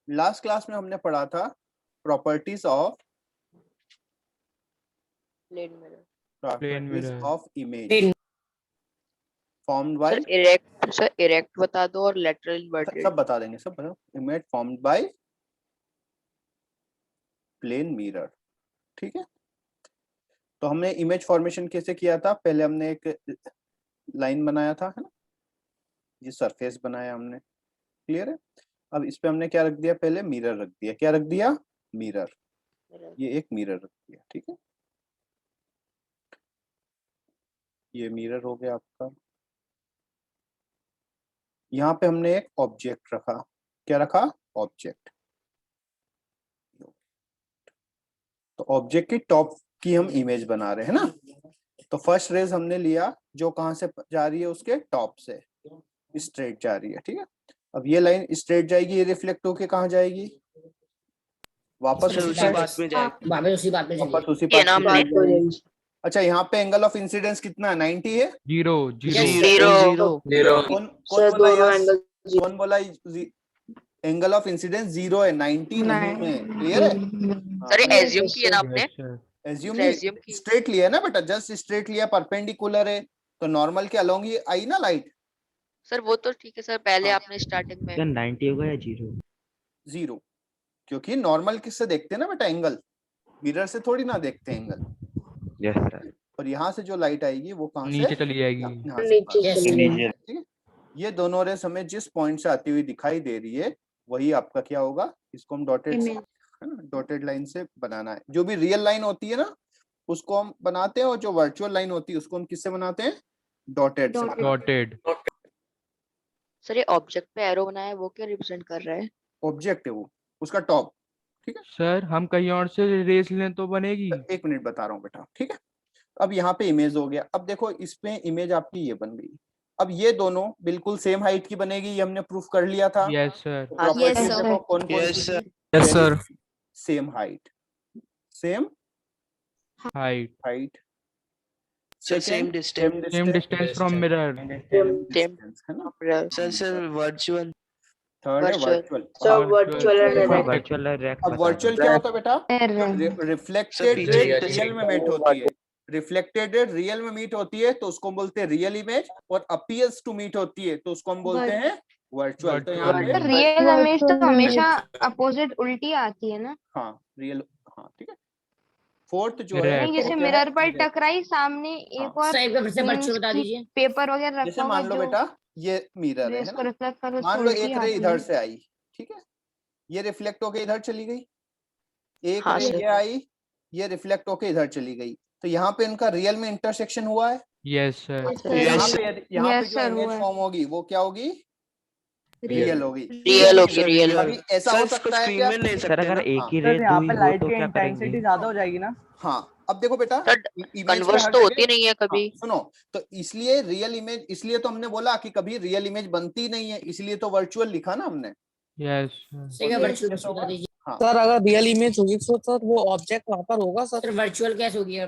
Last class में हमने पढ़ा था properties of image formed bye, sir erect बता दो और लेटरल इन्वर्टेड सब बता देंगे, सब बताओ। Image formed by plane mirror, ठीक है। तो हमने इमेज फॉर्मेशन कैसे किया था, पहले हमने एक लाइन बनाया था, है ना, ये सरफेस बनाया हमने, क्लियर है। अब इस पे हमने क्या रख दिया, पहले मिरर रख दिया, क्या रख दिया, मिरर, ये एक मिरर रख दिया, ठीक है। ये मिरर हो गया आपका। यहाँ पे हमने एक ऑब्जेक्ट रखा, क्या रखा, ऑब्जेक्ट। तो ऑब्जेक्ट की टॉप की हम इमेज बना रहे हैं ना। तो फर्स्ट रेज हमने लिया जो कहां से जा रही है, उसके टॉप से स्ट्रेट जा रही है, ठीक है। अब ये लाइन स्ट्रेट जाएगी, ये रिफ्लेक्ट होके कहाँ जाएगी, वापस उसी बात में जाएगी, वापस उसी बात में। अच्छा, यहाँ पे एंगल ऑफ इंसिडेंस कितना है, 90 है, जीरो। कौन बोला एंगल ऑफ इंसिडेंस 0 है, 90 नहीं है, क्लियर है। सर एज्यूम किया ना आपने, एज्यूम नहीं, स्ट्रेट लिया ना बेटा, जस्ट स्ट्रेट लिया, परपेंडिकुलर है, तो नॉर्मल के अलोंग ही आई ना लाइट। सर वो तो ठीक है सर, पहले आपने स्टार्टिंग में 90 होगा या 0, क्योंकि नॉर्मल किससे देखते हैं ना बेटा, एंगल, मिरर से थोड़ी ना देखते हैं एंगल। Yes sir. और यहाँ से जो लाइट आएगी वो कहाँ से, नीचे चली जाएगी, ठीक है। ये दोनों रेस हमें जिस पॉइंट से आती हुई दिखाई दे रही है वही आपका क्या होगा, इसको हम डॉटेड, है ना, डॉटेड लाइन से बनाना है। जो भी रियल लाइन होती है ना उसको हम बनाते हैं, और जो वर्चुअल लाइन होती है उसको हम किससे बनाते हैं, डॉटेड से। डॉटेड। सर ये ऑब्जेक्ट पे एरो बनाया है, वो क्या रिप्रेजेंट कर रहा है, ऑब्जेक्ट है वो, उसका टॉप, ठीक है। सर हम कहीं और से रेस लें तो बनेगी, एक मिनट बता रहा हूँ बेटा, ठीक है। अब यहाँ पे इमेज हो गया, अब देखो इसमें इमेज आपकी ये बन गई। अब ये दोनों बिल्कुल सेम हाइट की बनेगी, ये हमने प्रूफ कर लिया था। Yes sir. प्रॉपर्टीज देखो कौन कौन Yes, सी sir. थी? Yes sir. Same height, same height, height, sir same distance, same distance from mirror, है ना। सर वर्चुअल, थर्ड है वर्चुअल। वर्चुअल अब वर्चुअल क्या होता है बेटा, रिफ्लेक्टेड पीछे रेड का रियल में मीट होती है, रिफ्लेक्टेड रेड रियल में मीट होती है तो उसको हम बोलते हैं रियल इमेज, और अपीयर्स टू मीट होती है तो उसको हम बोलते हैं वर्चुअल। तो यहाँ पे रियल इमेज तो हमेशा अपोजिट उल्टी आती है ना। हाँ रियल, हाँ ठीक है। फोर्थ जो है, नहीं, जैसे मिरर पर टकराई सामने एक और बता दीजिए। पेपर वगैरह जैसे रखा हुआ मान लो बेटा ये मिरर है इसको ना, रिफ्लेक्ट कर, मान लो एक रे इधर से आई, ठीक है, ये रिफ्लेक्ट होके इधर चली गई, एक रे ये आई, ये रिफ्लेक्ट होके इधर चली गई, तो यहाँ पे इनका रियल में इंटरसेक्शन हुआ है। Yes sir. यहाँ पे जो इमेज फॉर्म होगी वो क्या होगी, रियल होगी, रियल। अभी ऐसा हो सकता है क्या, सर अगर एक ही रेस यहाँ हुई पे हो लाइट तो की क्या इंटेंसिटी करेंगे? ज्यादा हो जाएगी ना। हाँ अब देखो बेटा, कन्वर्स तो होती नहीं है कभी। सुनो, तो इसलिए रियल इमेज, इसलिए तो हमने बोला कि कभी रियल इमेज बनती नहीं है, इसलिए तो वर्चुअल लिखा ना हमने। यस सर अगर रियल इमेज होगी तो सर वो ऑब्जेक्ट वहां पर होगा सर। वर्चुअल कैसे होगी?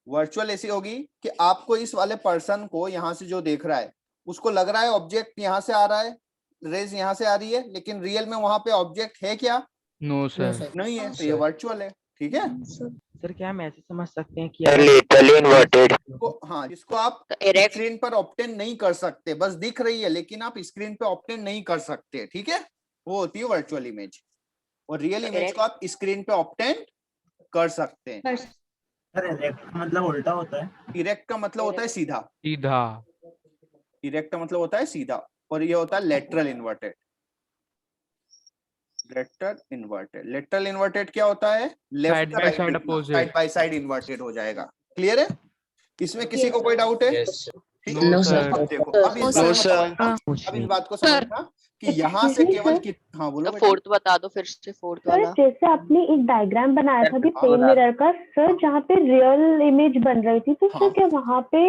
वर्चुअल ऐसी होगी कि आपको इस वाले पर्सन को यहाँ से जो देख रहा है उसको लग रहा है ऑब्जेक्ट यहाँ से आ रहा है, रेज यहाँ से आ रही है, लेकिन रियल में वहां पे ऑब्जेक्ट है क्या, नो सर, नहीं है, तो ये वर्चुअल है, ठीक है। सर क्या हम ऐसे समझ सकते हैं कि हाँ, जिसको आप स्क्रीन पर ऑब्टेन नहीं कर सकते, बस दिख रही है लेकिन आप स्क्रीन पे ऑब्टेन नहीं कर सकते, ठीक है, वो होती है वर्चुअल इमेज। और रियल इमेज को आप स्क्रीन पे ऑब्टेन कर सकते हैं। इरेक्ट का मतलब उल्टा होता है, इरेक्ट का मतलब होता है सीधा, सीधा। इरेक्ट का मतलब होता है सीधा, और ये होता है लेटरल इन्वर्टेड। लेटरल इन्वर्टेड क्या होता है, लेफ्ट का right, side by side inverted हो जाएगा, क्लियर है। इसमें किसी को कोई डाउट है? No sir. अब देखो, अब इस बात को समझना कि यहाँ से केवल हाँ बोलो, फोर्थ बता दो फिर से, फोर्थ वाला। जैसे आपने एक डायग्राम बनाया था प्लेन मिरर का सर, जहाँ पे रियल इमेज बन रही थी, तो सर क्या वहाँ पे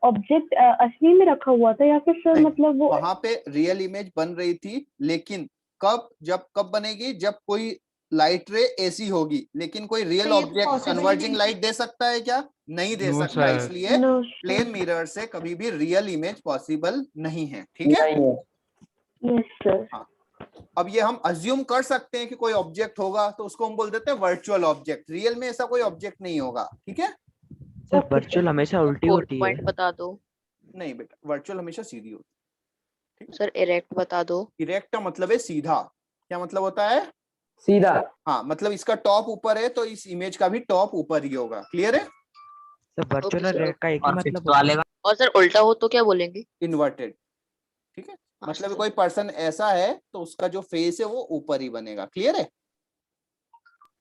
ऑब्जेक्ट असली में रखा हुआ था या फिर सर मतलब वो वहाँ पे रियल इमेज बन रही थी, लेकिन कब बनेगी, जब कोई लाइट रे ऐसी होगी, लेकिन कोई रियल ऑब्जेक्ट कन्वर्जिंग लाइट दे सकता है क्या, नहीं दे सकता, इसलिए प्लेन मिरर से कभी भी रियल इमेज पॉसिबल नहीं है, ठीक है। Yes sir. अब ये हम अज्यूम कर सकते हैं कि कोई ऑब्जेक्ट होगा, तो उसको हम बोल देते हैं वर्चुअल ऑब्जेक्ट। रियल में ऐसा कोई ऑब्जेक्ट नहीं होगा, ठीक है। सर वर्चुअल हमेशा उल्टी फोर होती है। पॉइंट बता दो नहीं बेटा, वर्चुअल हमेशा सीधी होती सर, इरेक्ट बता दो। है। इरेक्ट का मतलब है सीधा। क्या मतलब होता है? सीधा। हाँ, मतलब इसका टॉप ऊपर है तो इस इमेज का भी टॉप ऊपर ही होगा। क्लियर है? सर वर्चुअल Okay, और sir. रेड का एक ही मतलब होता है। और सर उल्टा हो तो क्या बोलेंगे? इन्वर्टेड, ठीक है। हाँ, मतलब sir. कोई पर्सन ऐसा है तो उसका जो फेस है वो ऊपर ही बनेगा। क्लियर है?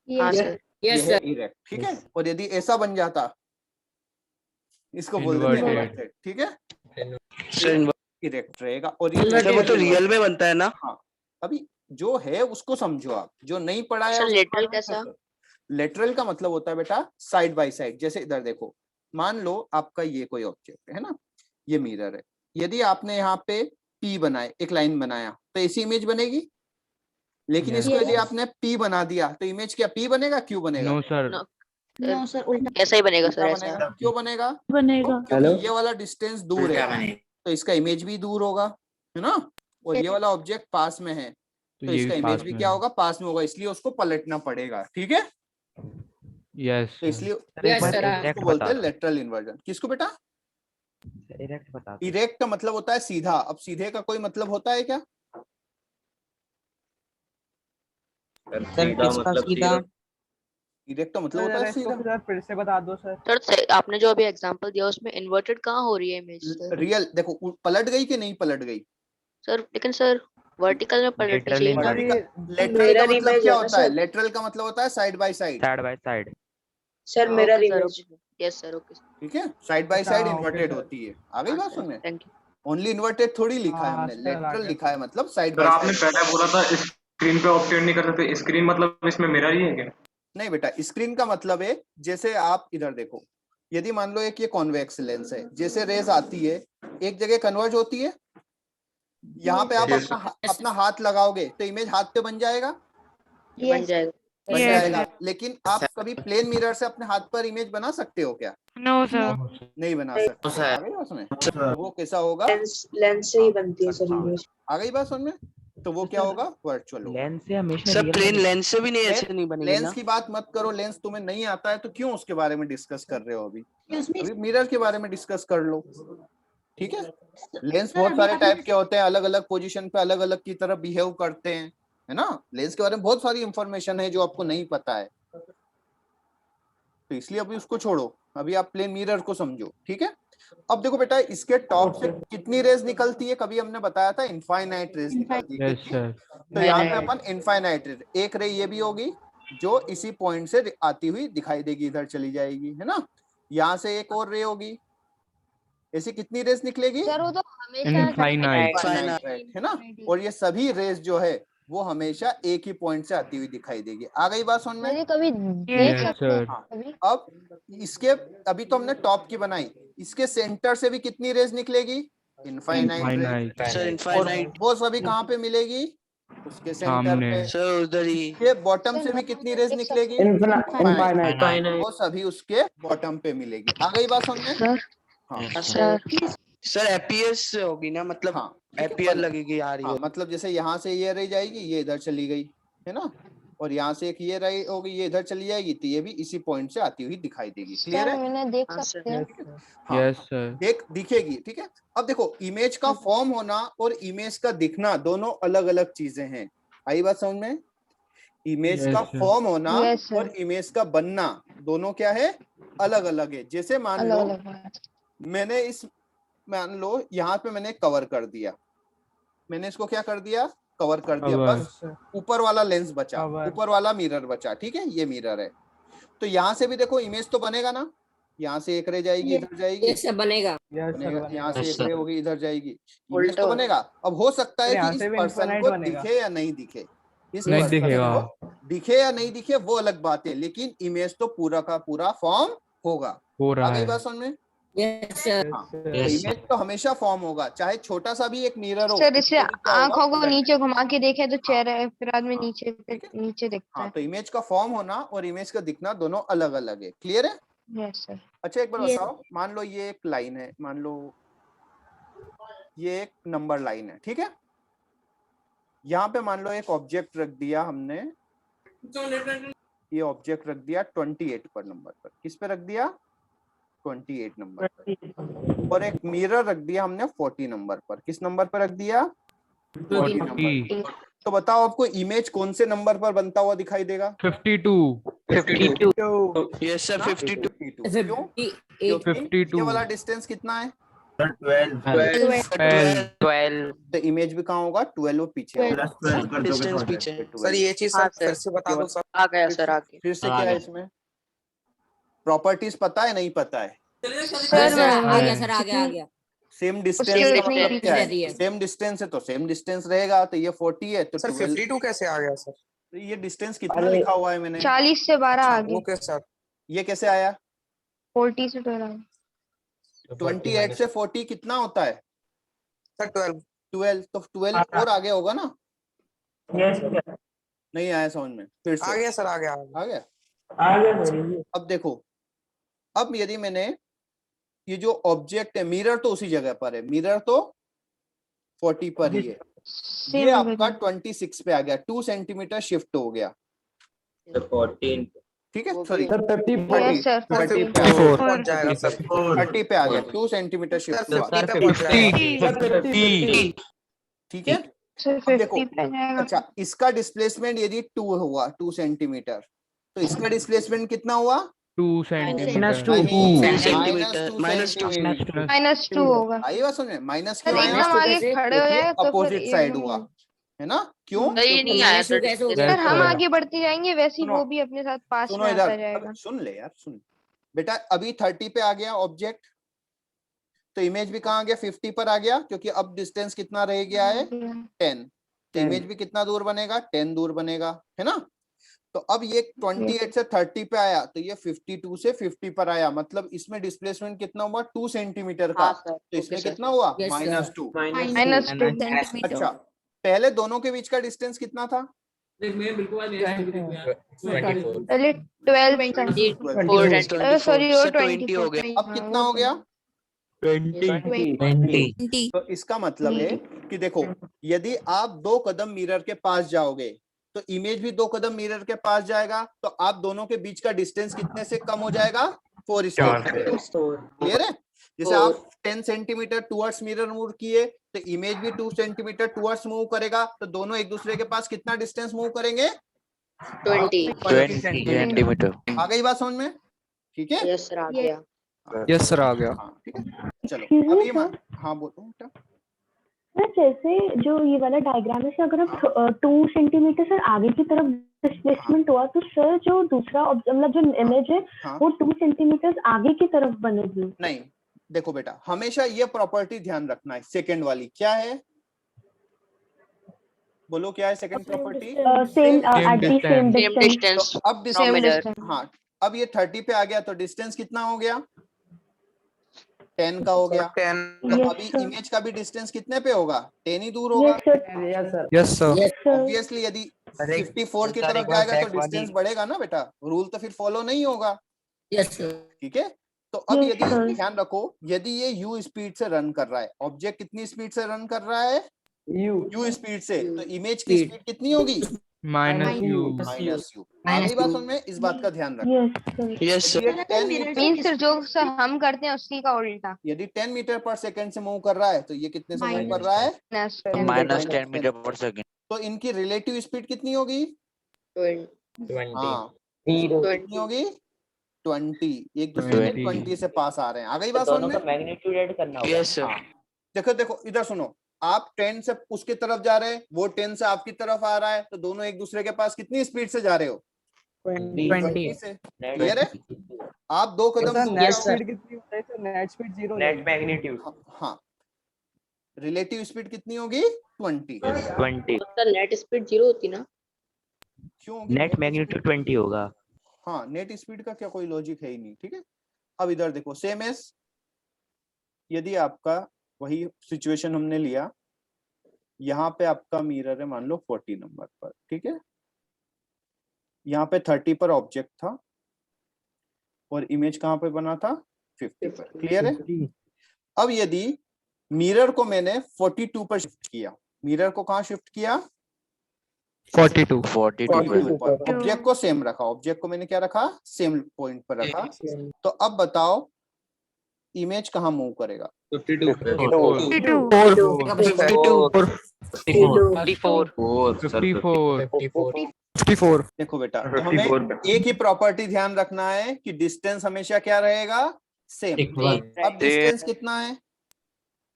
हाँ Yes. सर। ये है इरेक्ट, ठीक है। और यदि ऐसा बन जाता, इसको बोल देते हैं Inverted. इन्वर्टेड, ठीक है। सर इरेक्ट रहेगा। और ये वो तो रियल में बनता है ना? हाँ, अभी जो है उसको समझो आप, जो नहीं पढ़ा है सर उसको लेटरल बाद में कैसा? समझो। लेटरल का मतलब होता है बेटा साइड बाय साइड। जैसे इधर देखो, मान लो आपका ये कोई ऑब्जेक्ट है ना, ये मिरर है। यदि आपने यहाँ पे पी बनाए, एक लाइन बनाया, तो ऐसी इमेज बनेगी। लेकिन Yes. इसको यदि आपने पी बना दिया तो इमेज क्या पी बनेगा, क्यू बनेगा? No sir. नो सर उल्टा ऐसा ही बनेगा सर, क्या ऐसा। बनेगा? क्यों बनेगा? बनेगा। क्योंकि ये वाला डिस्टेंस दूर है तो इसका इमेज भी दूर होगा, है ना। और ये वाला ऑब्जेक्ट पास में है तो तो ये इसका भी इमेज पास भी में क्या है। होगा, पास में होगा। इसलिए उसको पलटना पड़ेगा, ठीक है। Yes तो sir. इसलिए सर एक बार इसको इरेक्ट बोलते बता हैं दो। Lateral inversion. किसको बेटा? इरेक्ट बता दो। इरेक्ट का मतलब होता है सीधा। अब सीधे का कोई मतलब होता है क्या? सर किसका सीधा? इरेक्ट का मतलब होता है सीधा। फिर से बता दो सर। सर आपने जो अभी एग्जांपल दिया उसमें इन्वर्टेड कहाँ हो रही है इमेज सर? रियल देखो, पलट गई कि नहीं पलट गई? सर लेकिन सर वर्टिकल में पलटनी लेटरल चाहिए ना। इन्वर्टेड। लेटरल का मतलब क्या होता है? लेटरल का मतलब होता है side by side, side by side. Sir mirror image. Yes sir, okay ठीक है। साइड बाय साइड इन्वर्टेड होती है। आ गई बात समझ में? Thank you. ओनली इन्वर्टेड थोड़ी लिखा है हमने, लेटरल लिखा है, मतलब साइड सर बाय आपने साइड। पहले बोला था स्क्रीन पे ऑप्टेट नहीं कर सकते, स्क्रीन मतलब इसमें मिरर ही है क्या? नहीं बेटा, स्क्रीन का मतलब है जैसे आप इधर देखो, यदि मान लो एक ये कॉन्वेक्स लेंस है, जैसे रेज आती है एक जगह कन्वर्ज होती है, यहाँ पे आप Yes, अपना हाथ लगाओगे तो इमेज हाथ पे बन जाएगा, बन जाएगा। बन Yes. जाएगा। लेकिन आप कभी प्लेन मिरर से अपने हाथ पर इमेज बना सकते हो क्या? No sir. नहीं बना सकते। आ गई बात समझ में? तो वो कैसा होगा? लेंस से ही बनती है सर हाँ, इमेज। आ गई बात समझ में? तो वो क्या होगा? वर्चुअल होगा। लेंस से हमेशा सर रियल प्लेन लेंस से भी नहीं ऐसे नहीं बनेगी लेंस ना? की बात मत करो, लेंस तुम्हें नहीं आता है तो क्यों उसके बारे में डिस्कस कर रहे हो? अभी मिरर के बारे में डिस्कस कर लो, ठीक है। लेंस बहुत सारे टाइप के होते हैं, अलग अलग पोजीशन पे अलग अलग की तरह बिहेव करते हैं, है ना। लेंस के बारे में बहुत सारी इंफॉर्मेशन है जो आपको नहीं पता है, तो इसलिए अभी उसको छोड़ो, अभी आप प्लेन मिरर को समझो, ठीक है। अब देखो बेटा, इसके टॉप से कितनी रेज निकलती है? कभी हमने बताया था इनफाइनाइट रेज निकलती है। Yes sir. तो यहाँ पे अपन इनफाइनाइट रेज, एक रे ये भी होगी जो इसी पॉइंट से आती हुई दिखाई देगी, इधर चली जाएगी, है ना। यहाँ से एक और रे होगी, ऐसी कितनी रेज निकलेगी? सर वो तो हमेशा Infinite. इनफाइनाइट, राइट, है ना। और ये सभी रेज जो है वो हमेशा एक ही पॉइंट से आती हुई दिखाई देगी। आ गई बात समझ में? सर ये कभी देख Yes सकते हैं sir. कभी? अब इसके, अभी तो हमने टॉप की बनाई, इसके सेंटर से भी कितनी रेज निकलेगी? Infinite rays. Infinite. सर और इनफाइनाइट। वो सभी कहाँ पे मिलेगी? उसके सेंटर सामने। पे। सर उधर ही। इसके बॉटम से भी कितनी रेज निकलेगी? वो सभी उसके बॉटम पे मिलेगी। आ गई बात समझ में? सर हाँ सर एपीएस से होगी ना, मतलब हाँ, ठीक है, एपीआर लगेगी आ रही हाँ, है। मतलब जैसे यहाँ से ये रह जाएगी, ये इधर चली गई, है ना। और यहाँ से एक ये रही होगी, ये इधर चली जाएगी, तो ये भी इसी पॉइंट से आती हुई दिखाई देगी। क्लियर सर है? मैंने देख हाँ, सकते हैं। हाँ, Yes sir. दिखेगी, ठीक है। अब देखो, इमेज का फॉर्म होना और इमेज का दिखना दोनों अलग अलग चीजें हैं। आई बात समझ में? इमेज Yes का sir. फॉर्म होना Yes, sir. और इमेज का बनना दोनों क्या है? अलग अलग है। जैसे मान लो अलग अलग मैंने मान लो यहाँ पे मैंने कवर कर दिया, मैंने इसको क्या कर दिया? कवर कर दिया। Cover. बस ऊपर वाला लेंस बचा, ऊपर वाला मिरर बचा, ठीक है, ये मिरर है। तो यहाँ से भी देखो इमेज तो बनेगा ना, यहाँ से एक रह जाएगी, इधर जाएगी, सब बनेगा। बनेगा, यहाँ से Yes, एक sir. रह होगी, इधर जाएगी, इमेज उल्टा तो हो बनेगा। अब हो सकता है कि इस पर्सन को दिखे या नहीं दिखे, इस नहीं पर्सन दिखेगा। को दिखे या नहीं दिखे वो अलग बात है, लेकिन इमेज तो पूरा का पूरा फॉर्म होगा। हो रहा आ गई है। बात समझ में? Yes sir. हाँ, तो इमेज तो हमेशा फॉर्म होगा, चाहे छोटा सा भी एक मिरर हो। सर इससे उसको भी क्या होगा? आंखों को नीचे घुमा के देखे तो हाँ। चेहरे फिर आदमी हाँ, नीचे ठीक है। नीचे दिखता हाँ, है। तो इमेज का फॉर्म होना और इमेज का दिखना दोनों अलग अलग है। क्लियर है? Yes sir. अच्छा एक बार Yes. बताओ, मान लो ये एक लाइन है, मान लो ये एक नंबर लाइन है, ठीक है। यहाँ पे मान लो एक ऑब्जेक्ट रख दिया हमने, ये ऑब्जेक्ट रख दिया 28 पर नंबर पर। किस पे रख दिया? 28 नंबर पर। और एक मिरर रख दिया हमने 40 नंबर पर। किस नंबर पर रख दिया? 40 नंबर पर। तो बताओ आपको इमेज कौन से नंबर पर बनता हुआ दिखाई देगा? 52 यस सर 52 क्यों? क्योंकि 52 ये वाला डिस्टेंस कितना है? 12 तो इमेज भी कहाँ होगा? 12 पीछे होगा। डिस्टेंस पीछे है। सर ये चीज हाँ, सर फिर सर। से बता दो सर। आ गया सर, आ गया। फिर से क्या है इसमें? प्रॉपर्टीज पता है नहीं पता है? सर आ गया सेम डिस्टेंस उसके का उतने ही मतलब क्या पीछे है? सेम डिस्टेंस है तो सेम डिस्टेंस रहेगा। तो ये 40 है तो सर 12। 52 कैसे आ गया सर? तो ये डिस्टेंस कितना लिखा हुआ है मैंने? 40 से 12 आगे, ओके सर। ये कैसे आया? 40 से 12 आगे। 28 से 40 कितना होता है? सर 12। 12। तो 12 और आगे होगा ना? नहीं आया समझ में? फिर आ से गया सर, आ गया। आ गया। अब देखो, अब यदि मैंने ये जो ऑब्जेक्ट है, मिरर तो उसी जगह पर है, मिरर तो 40 पर ही है। ये सेम आपका 26 पे आ गया, 2 सेंटीमीटर शिफ्ट हो गया। 14 ठीक है, सॉरी यस सर, 30 पहुंच जाएगा सर। 30 पे आ गया, 2 सेंटीमीटर शिफ्ट हुआ। सर 50 पे पहुंच जाएगा। ठीक है, सर अब देखो, 50 पे जाएगा। अच्छा इसका डिस्प्लेसमेंट यदि 2 हुआ, 2 सेंटीमीटर, तो इसका डिस्प्लेसमेंट कितना हुआ? 2 -2 सेंटीमीटर -2 -2 होगा। आई बात समझ में? माइनस सर क्यों आया? एकदम आगे खड़े हो जाए तो फिर अपोजिट साइड हुआ है ना? क्यों? सर ये नहीं आया सर। सर हम आगे बढ़ते जाएंगे वैसे ही सुनो, वो भी अपने साथ पास सुनो में आता इधर, जाएगा। अब सुन ले यार, सुन बेटा। अभी 30 पे आ गया ऑब्जेक्ट, तो इमेज भी कहाँ आ गया? 50 पर आ गया, क्योंकि अब डिस्टेंस कितना रह गया है? 10। तो इमेज भी कितना दूर बनेगा? 10 दूर बनेगा, है ना? तो अब ये 28 से 30 पे आया, तो ये 52 से 50 पर आया। मतलब इसमें डिस्प्लेसमेंट कितना हुआ? 2 सेंटीमीटर का। हाँ सर, तो इसमें ओके सर। कितना हुआ? Yes, sir. -2। -2 अच्छा, पहले दोनों के बीच का डिस्टेंस कितना था? पहले 12 सॉरी और 20 हो गया। 24। अब कितना हो गया? 20 तो इसका मतलब है कि देखो, यदि आप 2 कदम मिरर के पास जाओगे तो इमेज भी 2 कदम मिरर के पास जाएगा। तो आप दोनों के बीच का डिस्टेंस कितने से कम हो जाएगा? 4 क्लियर है? जैसे आप 10 सेंटीमीटर टुवर्ड्स मिरर मूव किए तो इमेज भी 2 सेंटीमीटर टुवर्ड्स मूव करेगा। तो दोनों एक दूसरे के पास कितना डिस्टेंस मूव करेंगे? 20 सेंटीमीटर। आ गई बात समझ में? ठीक है, यस सर, आ गया। यस सर आ गया। हाँ ठीक है, चलो Excuse me, अब ये sir. हाँ बोलो बेटा। सर जैसे जो ये वाला डायग्राम है, सर अगर हम 2 सेंटीमीटर सर आगे की तरफ डिस्प्लेसमेंट हुआ तो सर जो दूसरा मतलब जो इमेज है हाँ। वो 2 सेंटीमीटर आगे की तरफ बनेगी। नहीं, देखो बेटा, हमेशा ये प्रॉपर्टी ध्यान रखना है। सेकंड वाली क्या है? बोलो क्या है second property? Same at the same same distance. Distance तो अब फ्रॉम मिरर। distance. हाँ, अब ये 30 पे आ गया तो डिस्टेंस कितना हो गया? 10 का हो गया। 10। तो Yes, अभी sir. इमेज का भी डिस्टेंस कितने पे होगा? 10 ही दूर होगा। Yes sir. सर ऑब्वियसली यदि 54 की तरफ जाएगा तो डिस्टेंस बढ़ेगा ना बेटा, रूल तो फिर फॉलो नहीं होगा। ठीक है, तो अब Yes, यदि sir. ध्यान रखो, यदि ये u स्पीड से रन कर रहा है, ऑब्जेक्ट कितनी स्पीड से रन कर रहा है? u स्पीड से, तो इमेज की स्पीड कितनी होगी? -u -u। आगे बात समझ में? इस बात का ध्यान रखना। Yes sir. यस सर ये 10 मीटर, मीन्स सर जो सर हम करते हैं उसी का उल्टा। यदि 10 मीटर पर सेकंड से मूव कर रहा है तो ये कितने से मूव कर रहा है? -10 मीटर पर सेकंड। तो इनकी रिलेटिव स्पीड कितनी होगी? 20 हाँ, कितनी होगी? 20। एक दूसरे के 20 20 से पास आ रहे हैं। आ गई बात समझ में? मैग्नीट्यूड ऐड करना होगा। यस सर हाँ। देखो देखो इधर सुनो, आप 10 से उसके तरफ जा रहे हैं, वो 10 से आपकी तरफ आ रहा है, तो दोनों एक दूसरे के पास कितनी स्पीड से जा रहे हो? 20 से। क्लियर है? आप 2 कदम दूर जाओ। नेट मैग्नीट्यूड हाँ, रिलेटिव स्पीड कितनी होगी? 20। 20। सर नेट स्पीड 0 होती ना? क्यों होगी? नेट मैग्नीट्यूड 20 होगा। हाँ, नेट स्पीड का क्या कोई लॉजिक है ही नहीं। ठीक है, अब इधर देखो, सेम एस यदि आपका वही सिचुएशन हमने लिया, यहाँ पे आपका मिरर है मान लो 40 नंबर पर। ठीक है, यहाँ पे 30 पर ऑब्जेक्ट था और इमेज कहाँ पे बना था? 50 पर। क्लियर है? अब यदि मिरर को मैंने 42 पर शिफ्ट किया, मिरर को कहाँ शिफ्ट किया? 42 42 पर ऑब्जेक्ट को सेम रखा, ऑब्जेक्ट को मैंने क्या रखा, सेम पॉइंट पर रखा। तो अब बताओ इमेज कहाँ मूव करेगा? 52 54 देखो बेटा, तो हमें एक ही प्रॉपर्टी ध्यान रखना है कि डिस्टेंस हमेशा क्या रहेगा, सेम। अब डिस्टेंस कितना है?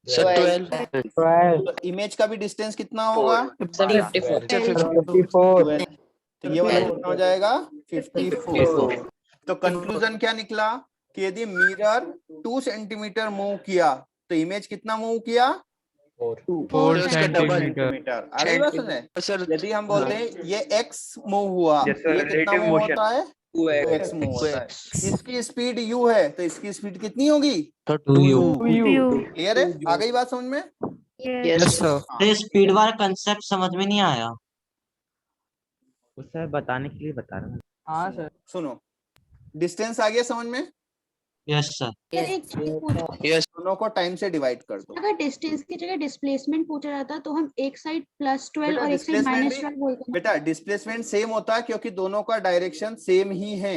सर 12 तो इमेज का भी डिस्टेंस कितना होगा? 54 12। तो ये वाला कितना हो जाएगा? 54। तो कंक्लूजन क्या निकला कि यदि मिरर 2 सेंटीमीटर मूव किया तो इमेज कितना मूव किया? 4 सेंटीमीटर। सेंटीमीटर। अरे बात सुने, सर यदि हम बोलते हैं ये x मूव हुआ तो ये कितना मूव होता है? 2x मूव होता है। इसकी स्पीड u है तो इसकी स्पीड कितनी होगी? 2u क्लियर है? आ गई बात समझ में? Yes sir. स्पीड वाला कंसेप्ट समझ में नहीं आया। सर बताने के लिए बता रहा हूँ। हाँ सर। सुनो, डिस्टेंस आ गया समझ में? Yes sir. एक चीज पूछो, यस दोनों को टाइम से डिवाइड कर दो। अगर डिस्टेंस की जगह डिस्प्लेसमेंट पूछा जाता तो हम एक साइड +12 बेटा और एक साइड डिस्प्लेसमेंट -12 बोलते हैं। बेटा डिस्प्लेसमेंट सेम होता है क्योंकि दोनों का डायरेक्शन सेम ही है।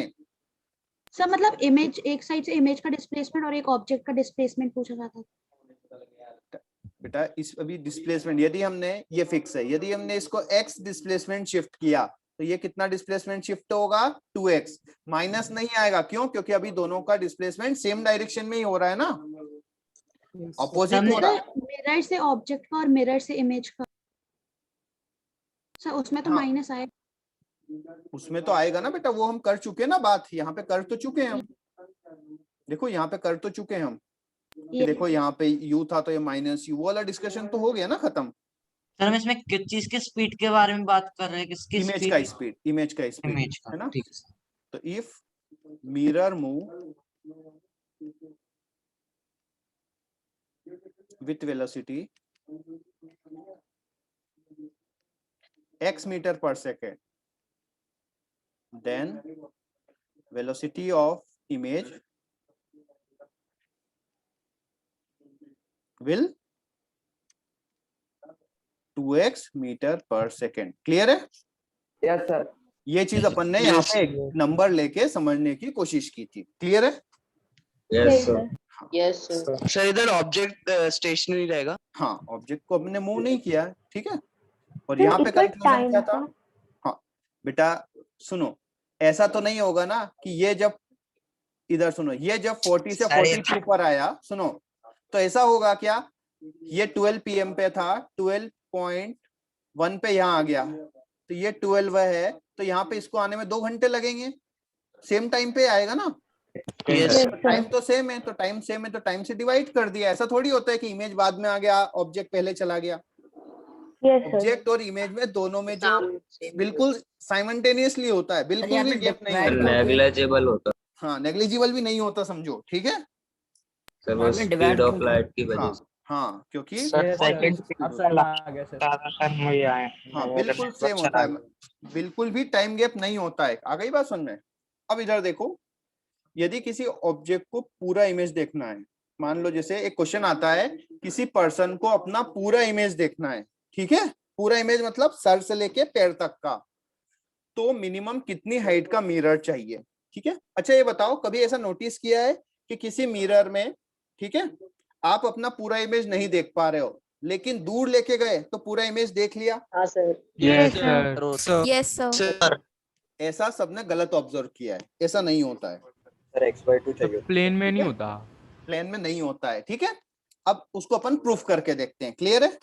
सर मतलब इमेज, एक साइड से इमेज का डिस्प्लेसमेंट और एक ऑब्जेक्ट का डिस्प्लेसमेंट पूछा जाता। बेटा इस अभी डिस्प्लेसमेंट यदि हमने ये फिक्स है, यदि हमने इसको x डिस्प्लेसमेंट शिफ्ट किया तो ये कितना डिस्प्लेसमेंट शिफ्ट होगा? 2x। माइनस नहीं आएगा, क्यों? क्योंकि अभी दोनों का डिस्प्लेसमेंट सेम डायरेक्शन में ही हो रहा है ना, अपोजिट हो रहा है। मिरर से ऑब्जेक्ट का और मिरर से इमेज का, सर उसमें तो हाँ। माइनस आए। उसमें तो आएगा ना बेटा, वो हम कर चुके हैं ना बात, यहाँ पे कर तो चुके हैं हम। देखो यहाँ पे कर तो चुके हैं हम कि देखो यहाँ पे u था तो ये -u, वो वाला डिस्कशन तो हो गया ना खत्म। सर हम इसमें किस चीज के स्पीड के बारे में बात कर रहे हैं? किसकी इमेज स्पीड? का स्पीड, इमेज का स्पीड इमेज का, है ना। ठीक है सर। तो if mirror move with velocity x meter per second, then velocity of image will 2x metre per second. Clear है? Yes sir. ये चीज अपन ने यहाँ पे नंबर लेके समझने की कोशिश की थी। क्लियर है? Yes sir yes sir. Sir इधर ऑब्जेक्ट स्टेशनरी रहेगा। हाँ, ऑब्जेक्ट को हमने मूव नहीं किया, ठीक है। और यहाँ पे इसका कंक्लूजन क्या था? टाइम हाँ बेटा सुनो, ऐसा तो नहीं होगा ना कि ये जब इधर सुनो, ये जब 40 से 42 पर आया, सुनो, तो ऐसा होगा क्या, ये 12 PM पे था, 12.1 पे यहाँ आ गया, तो ये 12 है, तो यहाँ पे इसको आने में 2 घंटे लगेंगे, सेम टाइम पे आएगा ना। टाइम तो सेम है, तो टाइम सेम है तो टाइम से डिवाइड कर दिया। ऐसा थोड़ी होता है कि इमेज बाद में आ गया, ऑब्जेक्ट पहले चला गया। ऑब्जेक्ट और इमेज में दोनों में जो बिल्कुल साइमल्टेनियसली होता है, बिल्कुल भी गैप नहीं होता, नेग्लिजिबल होता हाँ नेग्लिजिबल भी नहीं होता, समझो, ठीक है। सर वो स्पीड ऑफ लाइट की वजह से। हाँ क्योंकि हाँ बिल्कुल सेम होता है, बिल्कुल भी टाइम गैप नहीं होता है। आ गई बात समझ में? अब इधर देखो, यदि किसी ऑब्जेक्ट को पूरा इमेज देखना है, मान लो जैसे एक क्वेश्चन आता है, किसी पर्सन को अपना पूरा इमेज देखना है, ठीक है, पूरा इमेज मतलब सर से लेके पैर तक का, तो मिनिमम कितनी हाइट का मिरर चाहिए, ठीक है। अच्छा ये बताओ, कभी ऐसा नोटिस किया है कि किसी मिरर में, ठीक है, आप अपना पूरा इमेज नहीं देख पा रहे हो, लेकिन दूर लेके गए तो पूरा इमेज देख लिया? हाँ sir. Yes sir. Yes sir. ऐसा सबने गलत ऑब्जर्व किया है, ऐसा नहीं होता है, प्लेन में नहीं होता, प्लेन में नहीं होता है, ठीक है। अब उसको अपन प्रूफ करके देखते हैं। क्लियर है?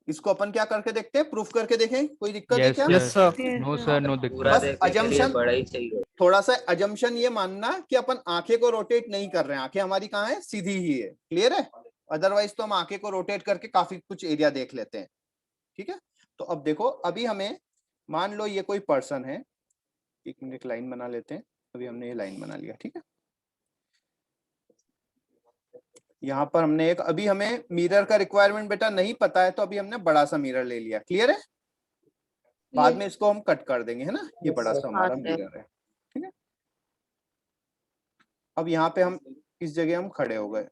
इसको अपन क्या करके देखते हैं, प्रूफ करके देखें। कोई दिक्कत है क्या? Yes sir. No sir, no दिक्कत। पूरा बस देखने के लिए assumption, बड़ा ही चाहिए। थोड़ा सा अजम्पशन ये मानना कि अपन आंखें को रोटेट नहीं कर रहे हैं, आंखें हमारी कहाँ है, सीधी ही है। क्लियर है? अदरवाइज तो हम आंखें को रोटेट करके काफी कुछ एरिया देख लेते हैं, ठीक है। तो अब देखो, अभी हमें मान लो ये कोई पर्सन है, एक मिनट लाइन बना लेते हैं। अभी हमने ये लाइन बना लिया, ठीक है। यहाँ पर हमने एक, अभी हमें मिरर का रिक्वायरमेंट बेटा नहीं पता है, तो अभी हमने बड़ा सा मिरर ले लिया। क्लियर है? बाद में इसको हम कट कर देंगे, है ना। ये बड़ा सा हमारा मिरर है, ठीक है। अब यहाँ पे हम इस जगह हम खड़े हो गए।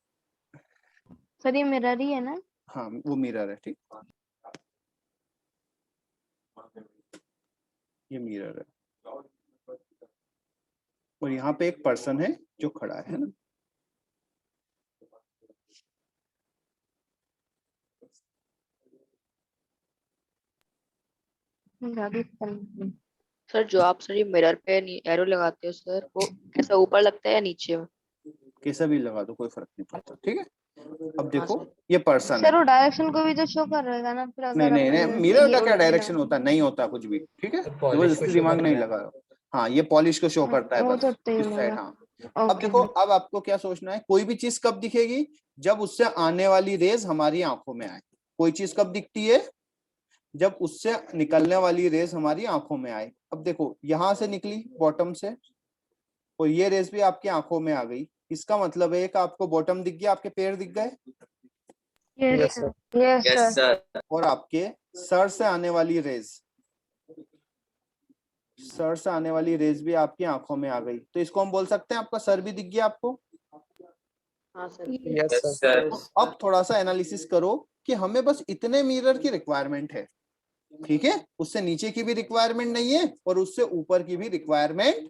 सर ये मिरर ही है ना? हाँ वो मिरर है, ठीक। ये मिरर है और यहाँ पे एक पर्सन है जो खड़ा है ना। सर जो आप सर ये मिरर पे एरो लगाते हो सर, वो कैसा ऊपर लगता है या नीचे में? कैसा भी लगा दो, कोई फर्क नहीं पड़ता। ठीक है, अब हाँ देखो सर। ये पर्सन सर है। वो डायरेक्शन को भी तो शो कर रहेगा ना फिर, नहीं अगर नहीं नहीं, अपन मिरर ये का क्या उल्टी डायरेक्शन लगा- होता है, नहीं होता कुछ भी। ठीक है, polish को जबरदस्ती show दिमाग कर नहीं रहा है। लगाओ। हाँ, ये पॉलिश को शो करता है वो बस तो सही इस साइड। लगा। हाँ, अब ओके देखो, अब आपको क्या सोचना है, कोई भी चीज कब दिखेगी, जब उससे आने वाली रेज हमारी आंखों में आए। कोई चीज कब दिखती है, जब उससे निकलने वाली रेज हमारी आंखों में आए। अब देखो यहाँ से निकली बॉटम से और ये रेज भी आपकी आंखों में आ गई, इसका मतलब है कि आपको बॉटम दिख गया, आपके पैर दिख गए yes sir, yes yes sir, sir. और आपके सर से आने वाली रेज, सर से आने वाली रेज भी आपकी आंखों में आ गई। तो इसको हम बोल सकते हैं आपका सर भी दिख गया आपको। हाँ sir. Yes yes sir. Sir. अब थोड़ा सा एनालिसिस करो कि हमें बस इतने मिरर की रिक्वायरमेंट है। ठीक है, उससे नीचे की भी रिक्वायरमेंट नहीं है और उससे ऊपर की भी रिक्वायरमेंट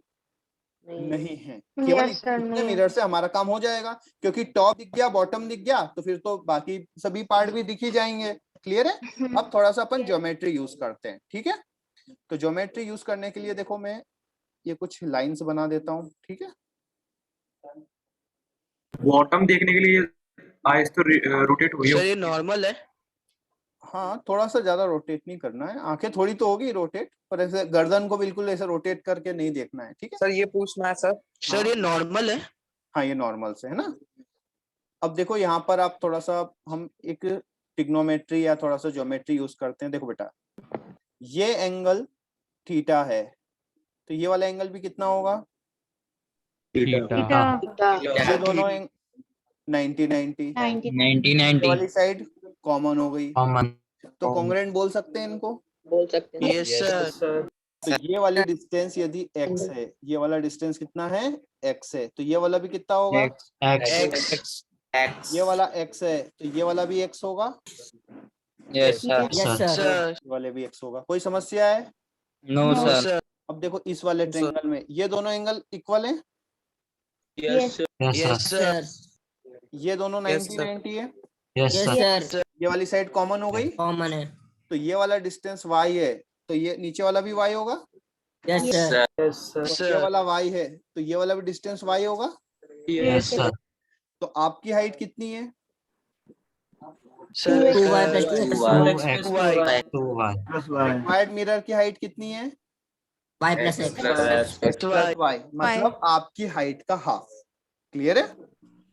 नहीं है। केवल यस सर, इतने नहीं। मिरर से हमारा काम हो जाएगा, क्योंकि टॉप दिख गया, बॉटम दिख गया, तो फिर तो बाकी सभी पार्ट भी दिख ही जाएंगे। क्लियर है। अब थोड़ा सा अपन ज्योमेट्री यूज करते हैं। ठीक है, तो ज्योमेट्री यूज करने के लिए देखो मैं ये कुछ लाइंस बना देता हूँ। ठीक है, बॉटम देखने के लिए आइस तो रोटेट हुई सर ये नॉर्मल है? हाँ, थोड़ा सा ज्यादा रोटेट नहीं करना है, आंखें थोड़ी तो होगी रोटेट, पर ऐसे गर्दन को बिल्कुल ऐसे रोटेट करके नहीं देखना है। ठीक है सर ये पूछना है सर। सर ये नॉर्मल है? हाँ, ये नॉर्मल से है ना। अब देखो यहाँ पर आप थोड़ा सा, हम एक ट्रिग्नोमेट्री या थोड़ा सा ज्योमेट्री यूज करते हैं। देखो बेटा, ये एंगल थीटा है, तो ये वाला एंगल भी कितना होगा, थीटा। ये दोनों 90-90, 90 ये वाली साइड कॉमन हो गई, कॉमन। तो कॉन्ग्रुएंट बोल सकते हैं इनको। बोल सकते हैं। Yes sir. तो ये वाली डिस्टेंस यदि x है, ये वाला डिस्टेंस कितना है, x है, तो ये वाला भी कितना होगा, एक्स। ये वाला x है, तो ये वाला भी x होगा, यस सर। सर ये वाले भी x होगा। कोई समस्या है? No no sir. सर। अब देखो इस वाले ट्रायंगल में ये दोनों एंगल इक्वल है, यस यस सर। ये दोनों Yes, sir. 90-90 है, यस सर। ये वाली साइड कॉमन हो गई, कॉमन है। तो ये वाला डिस्टेंस y है, तो ये नीचे वाला भी y होगा, यस सर। तो ये वाला y है, तो ये वाला भी डिस्टेंस y होगा। Yes sir. तो आपकी हाइट कितनी है, सर रिक्वायर्ड मिरर की हाइट कितनी है, प्लस y, मतलब आपकी हाइट का हाफ। क्लियर है।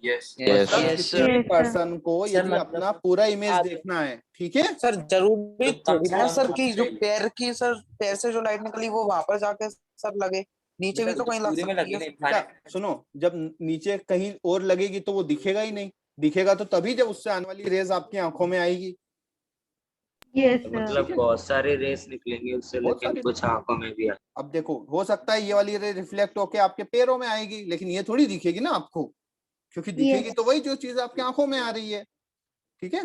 यस Yes, किसी भी पर्सन को यदि अपना पूरा इमेज देखना है, ठीक है, सर जरूरी थोड़ी ना सर कि जो पैर की सर पैर से जो लाइट निकली वो वहां पर जाके सर लगे, नीचे भी तो कहीं लग सकती है। क्या सुनो, जब नीचे कहीं और लगेगी तो वो दिखेगा ही नहीं, दिखेगा तो तभी जब उससे आने वाली रेज आपकी आंखों में आएगी। यस मतलब बहुत सारे रेस निकलेंगे उससे, बहुत लेकिन सारे। कुछ आंखों में भी अब देखो, हो सकता है ये वाली रे रिफ्लेक्ट होके आपके पैरों में आएगी, लेकिन ये थोड़ी दिखेगी ना आपको, क्योंकि दिखेगी तो वही जो चीज आपकी आंखों में आ रही है। ठीक है,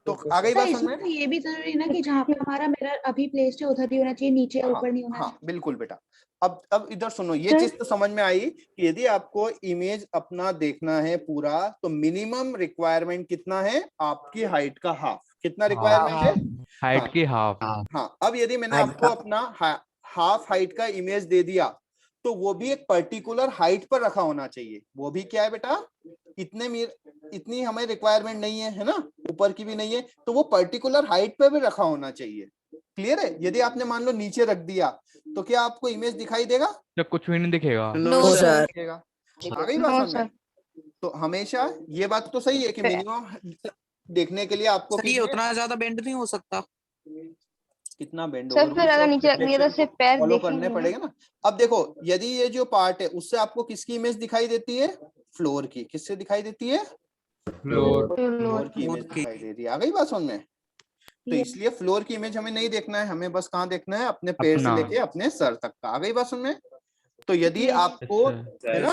तो आ गई बात समझ इसमें में। तो ये भी जरूरी है ना कि जहाँ पे हमारा मिरर अभी प्लेस्ड है उधर भी होना चाहिए, नीचे या ऊपर नहीं होना हाँ बिल्कुल बेटा। अब इधर सुनो, ये चीज तो समझ में आई कि यदि आपको इमेज अपना देखना है पूरा, तो मिनिमम रिक्वायरमेंट कितना है, आपकी हाइट का हाफ। कितना रिक्वायरमेंट है, हाइट की हाफ। हाँ। अब यदि मैंने आपको अपना हाफ हाइट का इमेज दे दिया, तो वो भी एक पर्टिकुलर हाइट पर रखा होना चाहिए। वो भी क्या है बेटा, इतनी हमें रिक्वायरमेंट नहीं है, है ना, ऊपर की भी नहीं है, तो वो पर्टिकुलर हाइट पे भी रखा होना चाहिए। क्लियर है। यदि आपने मान लो नीचे रख दिया, तो क्या आपको इमेज दिखाई देगा, तो कुछ भी नहीं दिखेगा। No sir. दिखेगा। आ गई बात समझ में। तो हमेशा ये बात तो सही है कि मिनिमम देखने के लिए आपको सर ये उतना ज्यादा बेंड नहीं हो सकता। कितना बेंड सर फिर अगर नीचे रख दिया तो सिर्फ पैर फॉलो देखेंगे करने ना। पड़ेगा ना। अब देखो, यदि ये जो पार्ट है उससे आपको किसकी इमेज दिखाई देती है, फ्लोर की। किससे दिखाई देती है, फ्लोर। फ्लोर की इमेज दिखाई दे रही है। आ गई बात समझ में। तो इसलिए फ्लोर की इमेज हमें नहीं देखना है, हमें बस कहाँ देखना है, अपने पैर से अपना। लेके अपने सर तक का। आ गई बात समझ में। तो यदि आपको है ना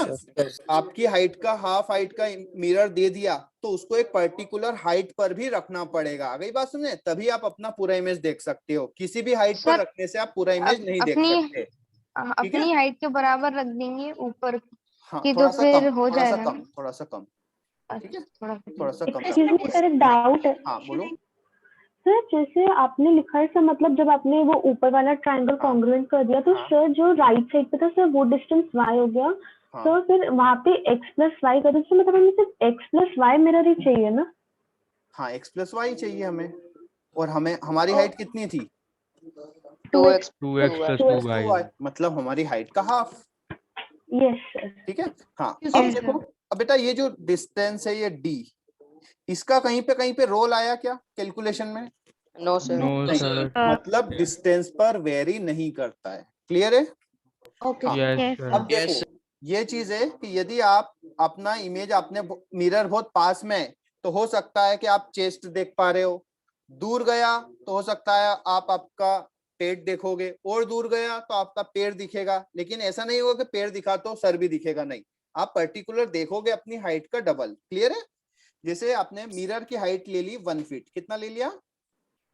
आपकी हाइट का हाफ हाइट का मिरर दे दिया तो उसको एक पर्टिकुलर हाइट पर भी रखना पड़ेगा। आ गई बात समझे? तभी आप अपना पूरा इमेज देख सकते हो। किसी भी हाइट पर सर, रखने से आप पूरा इमेज नहीं देख अपनी सकते। अपनी हाइट के बराबर रख देंगे ऊपर हाँ, की, तो थोड़ा सा फिर कम, हो थोड़ा सा जाएगा कम, थोड़ा सा कम। ठीक है, थोड़ा थोड़ा सा कम एक्सक्यूज मी रखो। सर, एक डाउट है हाँ बोलो। सर। जैसे आपने लिखा है सर, मतलब जब आपने वो ऊपर वाला ट्रायंगल कॉन्ग्रुएंट कर दिया तो हाँ। सर जो राइट साइड पे था सर वो डिस्टेंस y हो गया। हाँ। तो फिर वहाँ पे x प्लस वाई कर दीजिए, मतलब हमें सिर्फ x प्लस वाई मिरर ही चाहिए ना? हाँ, x प्लस वाई चाहिए हमें। और हमें हमारी हाइट कितनी थी? 2x 2x plus 2y. मतलब हमारी हाइट का हाफ। Yes sir. ठीक है। हाँ, Yes, अब sir. देखो, अब बेटा ये जो डिस्टेंस है ये d, इसका कहीं पे रोल आया क्या कैलकुलेशन में? No sir. No नहीं, sir. मतलब डिस्टेंस पर वेरी नहीं करता है। क्लियर है? ओके हाँ। Yes sir. अब देखो ये चीज है कि यदि आप अपना इमेज अपने मिरर बहुत पास में है तो हो सकता है कि आप चेस्ट देख पा रहे हो, दूर गया तो हो सकता है आप आपका पेट देखोगे, और दूर गया तो आपका पैर दिखेगा। लेकिन ऐसा नहीं होगा कि पैर दिखा तो सर भी दिखेगा, नहीं, आप पर्टिकुलर देखोगे अपनी हाइट का डबल। क्लियर है? जैसे आपने मिरर की हाइट ले ली 1 फीट, कितना ले लिया?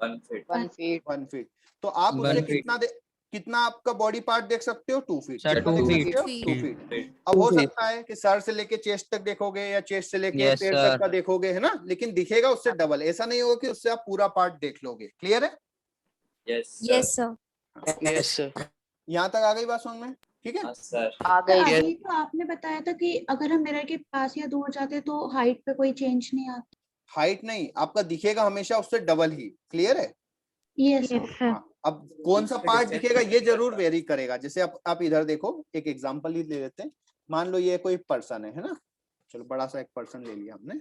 1 फीट। 1 फीट। तो आप उससे 1 feet. कितना आपका बॉडी पार्ट देख सकते हो? 2 फीट। Sir, कितना 2 देख सकते feet. हो? 2 फीट। अब हो सकता है कि सर से लेके चेस्ट तक देखोगे या चेस्ट से लेके Yes, पैर sir. तक का देखोगे, है ना, लेकिन दिखेगा उससे डबल। ऐसा नहीं होगा कि उससे आप पूरा पार्ट देख लोगे। क्लियर है? Yes sir. Yes, sir. यहाँ तक आ गई बात समझ में? ठीक है। आ गई। अभी तो आपने बताया था कि अगर हम मिरर के पास या दूर जाते तो हाइट पे कोई चेंज नहीं आता। हाइट नहीं, आपका दिखेगा हमेशा उससे डबल ही। क्लियर है? यस हाँ, अब कौन सा पार्ट दिखेगा ये जरूर वेरी करेगा। जैसे आप इधर देखो, एक एग्जांपल ही ले लेते हैं। मान लो ये कोई पर्सन है ना, चलो बड़ा सा एक पर्सन ले लिया हमने।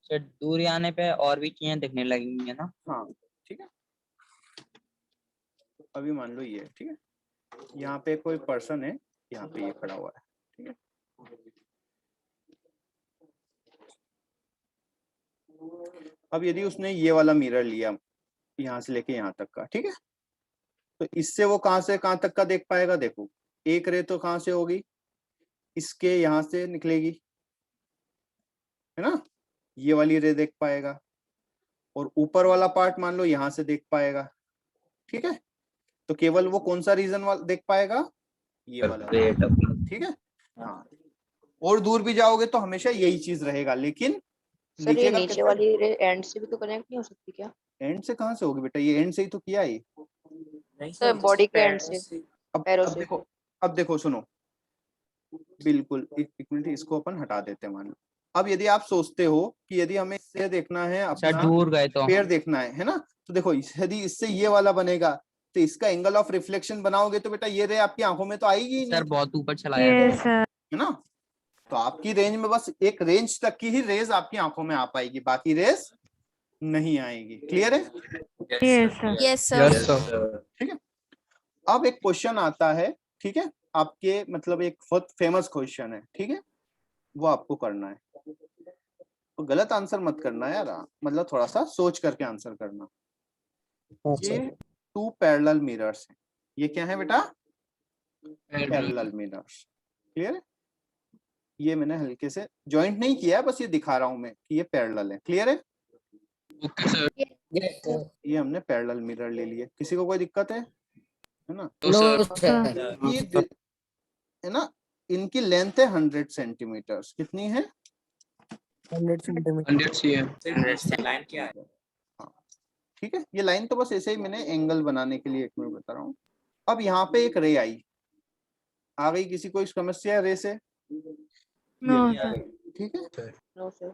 सर दूर आने पे और भी चीजें दिखने लगेंगी है ना? हाँ ठीक है। अभी मान लो ये, ठीक है, यहाँ पे कोई पर्सन है, यहाँ पे ये खड़ा हुआ है। ठीक है, अब यदि उसने ये वाला मिरर लिया यहाँ से लेके यहाँ तक का, ठीक है, तो इससे वो कहाँ से कहाँ तक का देख पाएगा? देखो, एक रे तो कहाँ से होगी? इसके यहाँ से निकलेगी, है ना, ये वाली रे देख पाएगा, और ऊपर वाला पार्ट मान लो यहाँ से देख पाएगा। ठीक है, तो केवल वो कौन सा रीजन वाला देख पाएगा? ये वाला। ठीक है। हाँ, और दूर भी जाओगे तो हमेशा यही चीज रहेगा, लेकिन सर ये नीचे वाली रे एंड से भी तो कनेक्ट नहीं हो सकती क्या? एंड से कहाँ से होगी बेटा? ये एंड से ही तो किया है। सर बॉडी के एंड से, पैरों से। अब देखो सुनो, बिल्कुल एक मिनट, इसको अपन हटा देते हैं। मान लो अब यदि आप सोचते हो कि यदि हमें इससे देखना है, सर अपना दूर गए तो पैर देखना है ना, तो देखो यदि इससे ये वाला बनेगा तो इसका एंगल ऑफ रिफ्लेक्शन बनाओगे तो बेटा ये रे आपकी आंखों में तो आएगी ही नहीं। सर बहुत ऊपर चला जाएगा है ना, तो आपकी रेंज में बस एक रेंज तक की ही रेज आपकी आंखों में आ पाएगी, बाकी रेज नहीं आएगी। क्लियर है? Yes sir. ठीक है। अब एक क्वेश्चन आता है, ठीक है, आपके मतलब एक बहुत फेमस क्वेश्चन है, ठीक है, वो आपको करना है। तो गलत आंसर मत करना यार, मतलब थोड़ा सा सोच करके आंसर करना। ये 2 पैरेलल मिरर्स हैं। ये क्या है बेटा? Parallel mirrors. क्लियर है? ये मैंने हल्के से जॉइंट नहीं किया है, बस ये दिखा रहा हूं मैं कि ये पैरेलल है। क्लियर है? ये हमने पैरेलल मिरर ले लिए। किसी को कोई दिक्कत है ना? ये है ना, इनकी लेंथ है 100 सेंटीमीटर। कितनी है? 100 सेंटीमीटर। लाइन क्या है? हाँ ठीक है, ये लाइन तो बस ऐसे ही मैंने एंगल बनाने के लिए एक मिनट बता रहा हूँ। अब यहाँ पे एक रे आई, आ गई, किसी को समस्या है रे से? ठीक है, नो सर।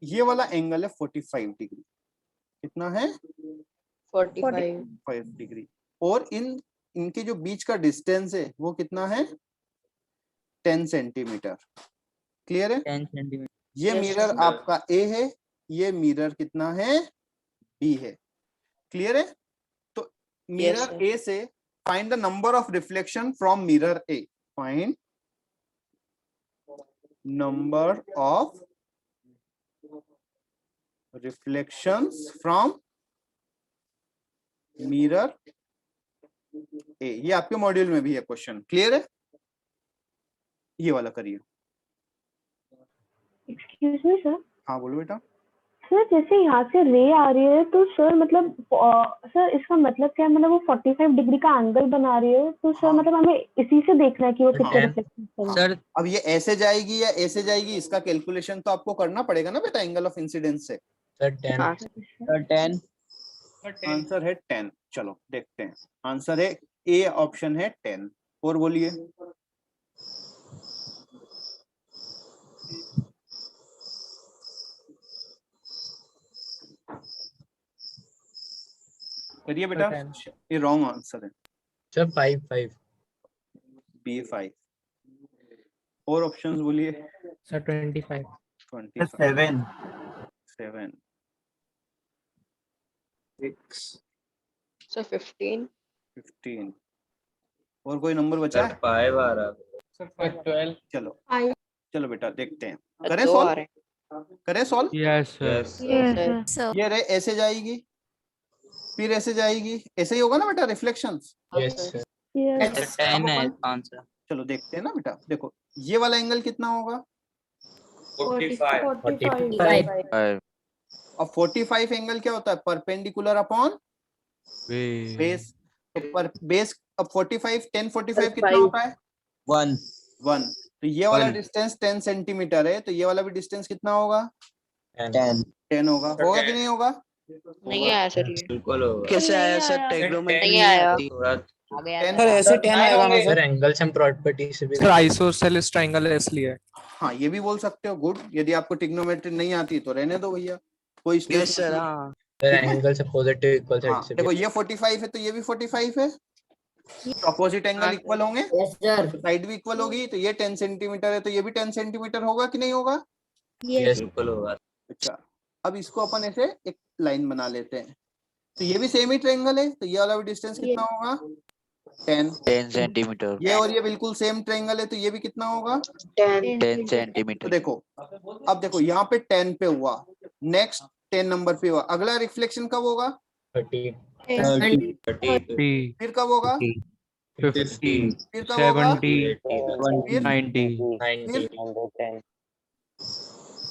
ये वाला एंगल है 45 डिग्री। कितना है? 45 डिग्री। और इनके जो बीच का डिस्टेंस है वो कितना है? 10 सेंटीमीटर। क्लियर है? 10 सेंटीमीटर। ये मिरर आपका ए है, ये मिरर कितना है? बी है। क्लियर है? तो मिरर ए से find the number of reflection from mirror A. Find number of reflections from mirror A, ये आपके मॉड्यूल में भी है क्वेश्चन, क्लियर है? ये वाला करिए। Excuse me sir. हाँ बोलो बेटा। सर जैसे यहाँ से रे आ रही है तो सर मतलब सर इसका मतलब क्या है, मतलब वो 45 डिग्री का एंगल बना रही है तो सर हाँ। मतलब हमें इसी से देखना है कि वो कितना हाँ। रिफ्लेक्शन करेगा। सर अब ये ऐसे जाएगी या ऐसे जाएगी, इसका कैलकुलेशन तो आपको करना पड़ेगा ना बेटा, एंगल ऑफ इंसिडेंस से। सर 10 हाँ सर 10 आंसर है 10। चलो देखते हैं, आंसर है ए, ऑप्शन है 10। और बोलिए। करिए बेटा, ये रॉन्ग आंसर है। Sir 5 B 5। और ऑप्शंस बोलिए। Sir 25 25 7 7 sir 15 15। और कोई नंबर बचा है? 5 आ रहा सर 12 चलो I चलो बेटा देखते हैं, करें दो आ सॉल्व, रहे हैं। करें solve. Yes sir. Yes, sir. ये रे ऐसे जाएगी, फिर ऐसे जाएगी, ऐसे ही होगा ना बेटा रिफ्लेक्शंस। Yes sir Yes. 10 है आंसर। चलो देखते हैं ना बेटा, देखो ये वाला एंगल कितना होगा? 45 अब 45 एंगल क्या होता है? Perpendicular upon base. तो पर बेस अब 45 10 45 कितना होता है? 1 1। तो ये वाला 1 डिस्टेंस 10 सेंटीमीटर है, तो ये वाला भी डिस्टेंस कितना होगा? 10 10 होगा। होगा कि नहीं होगा? नहीं आया सर ये। बिल्कुल होगा। कैसे आया सर? नहीं ट्रिग्नोमेट्री आया। थोड़ा आ गया टेन- सर ऐसे 10 आएगा ना सर? एंगल्स एंड प्रॉपर्टी से भी सर आइसोसेलेस ट्रायंगल है इसलिए। हाँ ये भी बोल सकते हो, गुड। यदि आपको ट्रिग्नोमेट्री नहीं आती तो रहने दो भैया, कोई यस सर। हाँ एंगल से पॉजिटिव इक्वल हाँ देखो ये 45 है तो ये भी 45 है, अपोजिट एंगल इक्वल होंगे, साइड भी इक्वल होगी, तो ये 10 सेंटीमीटर है तो ये भी 10 सेंटीमीटर होगा कि नहीं होगा? यस बिल्कुल होगा। अच्छा, अब इसको अपन ऐसे एक लाइन बना लेते हैं, तो ये भी सेम ही ट्रायंगल है, तो ये वाला भी डिस्टेंस कितना होगा? 10 सेंटीमीटर। ये और ये बिल्कुल सेम ट्रायंगल है, तो ये भी कितना होगा? 10 तो सेंटीमीटर। देखो, अब देखो यहाँ पे 10 पे हुआ, नेक्स्ट 10 नंबर पे हुआ, अगला रिफ्लेक्शन कब होगा? 30 फिर कब होगा? 50 फिर कब होगा? 70 90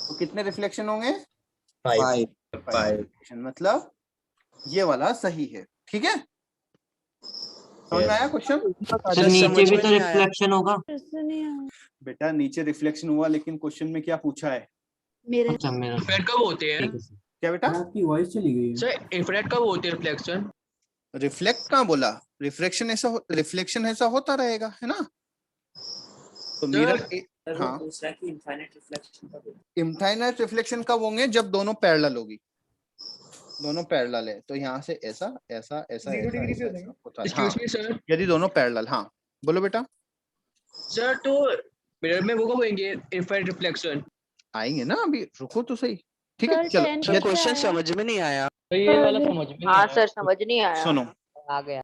तो कितने रिफ्लेक्शन होंगे? 5 रिफ्लेक्शन, मतलब ये वाला सही है। ठीक है, समझ में आया क्वेश्चन? नीचे भी तो रिफ्लेक्शन होगा। बेटा नीचे रिफ्लेक्शन हुआ, लेकिन क्वेश्चन में क्या पूछा है? मेरे इंफ्रारेड कब होते हैं? क्या बेटा? सर इंफ्रारेड कब होते हैं रिफ्लेक्शन? रिफ्लेक्ट कहाँ बोला? रिफ्लेक्शन ऐसा होता रहेगा, है ना? तो मिरर हाँ, इनफाइनाइट रिफ्लेक्शन कब होंगे? जब दोनों पैरेलल होगी, दोनों पैरेलल है, तो यहाँ से ऐसा ऐसा ऐसा ऐसा होता है। हाँ, एक्सक्यूज मी सर। यदि दोनों पैरेलल। हाँ बोलो बेटा। सर तो मिरर में वो कब होंगे इंफ्रारेड रिफ्लेक्शन? आएंगे ना, अभी रुको तो सही। ठीक है सर, 10 चलो, पे क्वेश्चन आया। समझ में नहीं आया। तो ये वाला समझ में नहीं हाँ आया। सर समझ नहीं आया। सुनो, आ गया।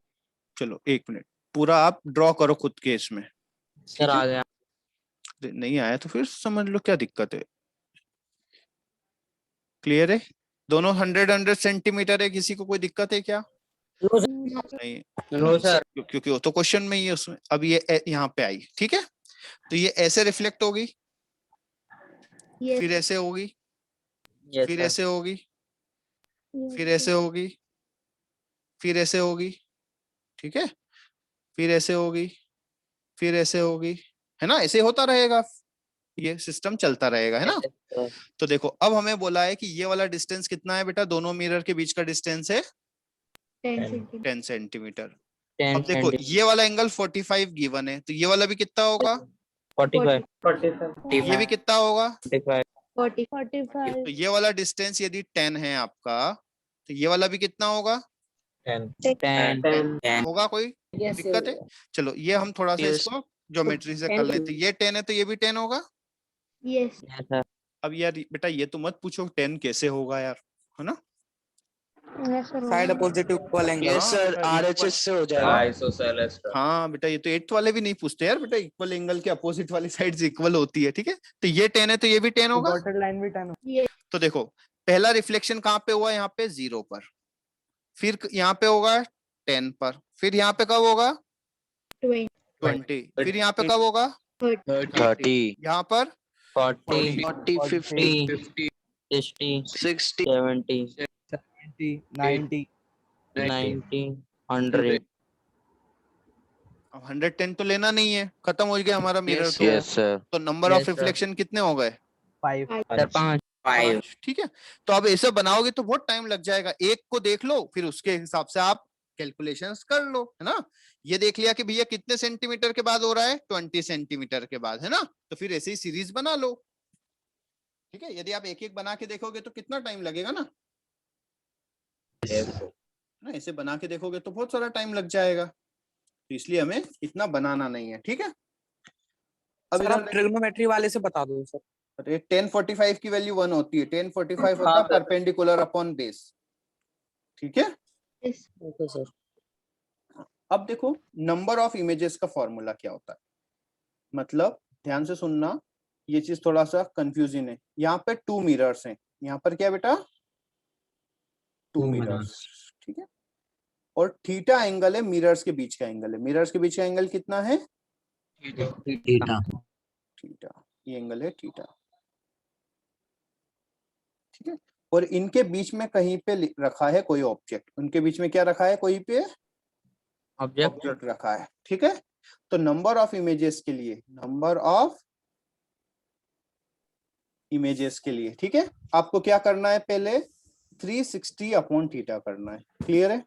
चलो एक मिनट, पूरा आप ड्रॉ करो खुद के इसमें। सर आ गया। नहीं आया तो फिर समझ लो क्या दिक्कत है। क्लियर है? दोनों 100 सेंटीमीटर है, किसी को कोई दिक्कत है क्या? नहीं, नो सर। क्योंकि वो तो क्वेश्चन में ही है उसमें। अब ये यहाँ पे आई, ठीक है, तो ये ऐसे रिफ्लेक्ट होगी, फिर ऐसे होगी, फिर ऐसे होगी, फिर ऐसे होगी, फिर ऐसे होगी, ठीक है, फिर ऐसे होगी, फिर ऐसे होगी, है ना? ऐसे होता रहेगा, ये सिस्टम चलता रहेगा, है ना? तो देखो अब हमें बोला है कि ये वाला डिस्टेंस कितना है बेटा? दोनों मिरर के बीच का डिस्टेंस है 10 सेंटीमीटर। अब देखो ये वाला एंगल 45 गिवन है, तो ये वाला भी कितना होगा? 45 ये भी कितना होगा? 45 तो ये वाला डिस्टेंस यदि 10 है आपका, तो ये वाला भी कितना होगा? 10 होगा? कोई दिक्कत है? चलो ये हम थोड़ा सा इसको ज्योमेट्री से कर लेते हैं। ये 10 है तो ये भी 10 होगा। यस अब यार बेटा ये तो मत पूछो 10 कैसे होगा यार, है ना? Side opposite equal angle. Yes sir, RHS से हो जाएगा। आइसोसेलेस। हाँ बेटा, ये तो 8th वाले भी नहीं पूछते यार बेटा, इक्वल एंगल के अपोजिट वाली साइड इक्वल होती है, ठीक है? तो ये 10 है तो ये भी 10 होगा। डॉटेड लाइन भी 10 हो। तो देखो पहला रिफ्लेक्शन कहाँ पे हुआ? यहाँ पे 0 पर, फिर यहाँ पे होगा 10 पर, फिर यहाँ पे कब होगा? 20। फिर यहाँ पे कब होगा 30 यहाँ पर 40 40 50 50 60 60 70 70, 90. 90 100 अब 110 तो लेना नहीं है, खत्म हो गया हमारा मिरर। यस सर तो number of Yes, sir. Reflection कितने हो गए 5. सर 5 5। ठीक है, तो अब ऐसे बनाओगे तो बहुत टाइम लग जाएगा। एक को देख लो, फिर उसके हिसाब से आप कैलकुलेशंस कर लो, है ना। ये देख लिया कि भैया कितने सेंटीमीटर के बाद हो रहा है, 20 सेंटीमीटर के बाद, है ना। तो फिर ऐसे ही सीरीज बना लो। ठीक है, यदि आप एक एक बना के देखोगे तो कितना टाइम लगेगा ना, ऐसे बना के देखोगे तो बहुत सारा टाइम लग जाएगा। तो इसलिए हमें इतना बनाना नहीं है। ठीक है, अब सर आप ट्रिग्नोमेट्री वाले से बता दो सर। 1045 की वैल्यू 1 होती है, 1045 होता है परपेंडिकुलर अपॉन बेस। ठीक है, ओके सर। अब देखो नंबर ऑफ इमेजेस का फॉर्मूला क्या होता है, मतलब ध्यान से सुनना, ये चीज थोड़ा सा कंफ्यूजिंग है। यहाँ पे 2 मिरर्स हैं, यहाँ पर क्या बेटा 2 मिरर्स। ठीक है, और थीटा एंगल है मिरर्स के बीच का एंगल है। मिरर्स के बीच का एंगल कितना है थीटा, ये एंगल है थीटा। ठीक है, और इनके बीच में कहीं पे रखा है कोई ऑब्जेक्ट, उनके बीच में क्या रखा है, कोई पे ऑब्जेक्ट रखा है। ठीक है, तो नंबर ऑफ इमेजेस के लिए, नंबर ऑफ इमेजेस के लिए, ठीक है, आपको क्या करना है, पहले 360 अपॉन थीटा करना है। क्लियर है,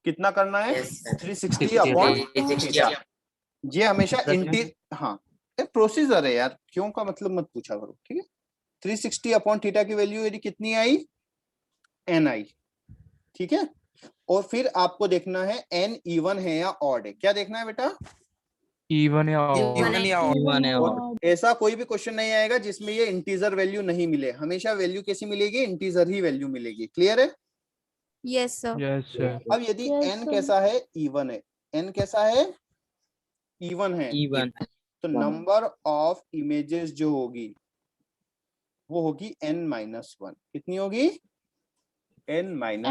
कितना करना है 360 अपॉन थीटा। ये हमेशा हाँ प्रोसीजर है यार, क्यों का मतलब मत पूछा करो। ठीक है, 360 अपॉन थीटा की वैल्यू यदि कितनी आई n आई। ठीक है, और फिर आपको देखना है n इवन है या ऑड है। क्या देखना है बेटा, Even या odd. इवन है और ऐसा कोई भी क्वेश्चन नहीं आएगा जिसमें ये इंटीजर वैल्यू नहीं मिले, हमेशा वैल्यू कैसी मिलेगी, इंटीजर ही वैल्यू मिलेगी। क्लियर है, Yes, sir. Yes, sir. अब यदि n कैसा है, इवन है, n कैसा है, इवन है, इवन तो नंबर ऑफ इमेजेस जो होगी वो होगी n-1। कितनी होगी n-1।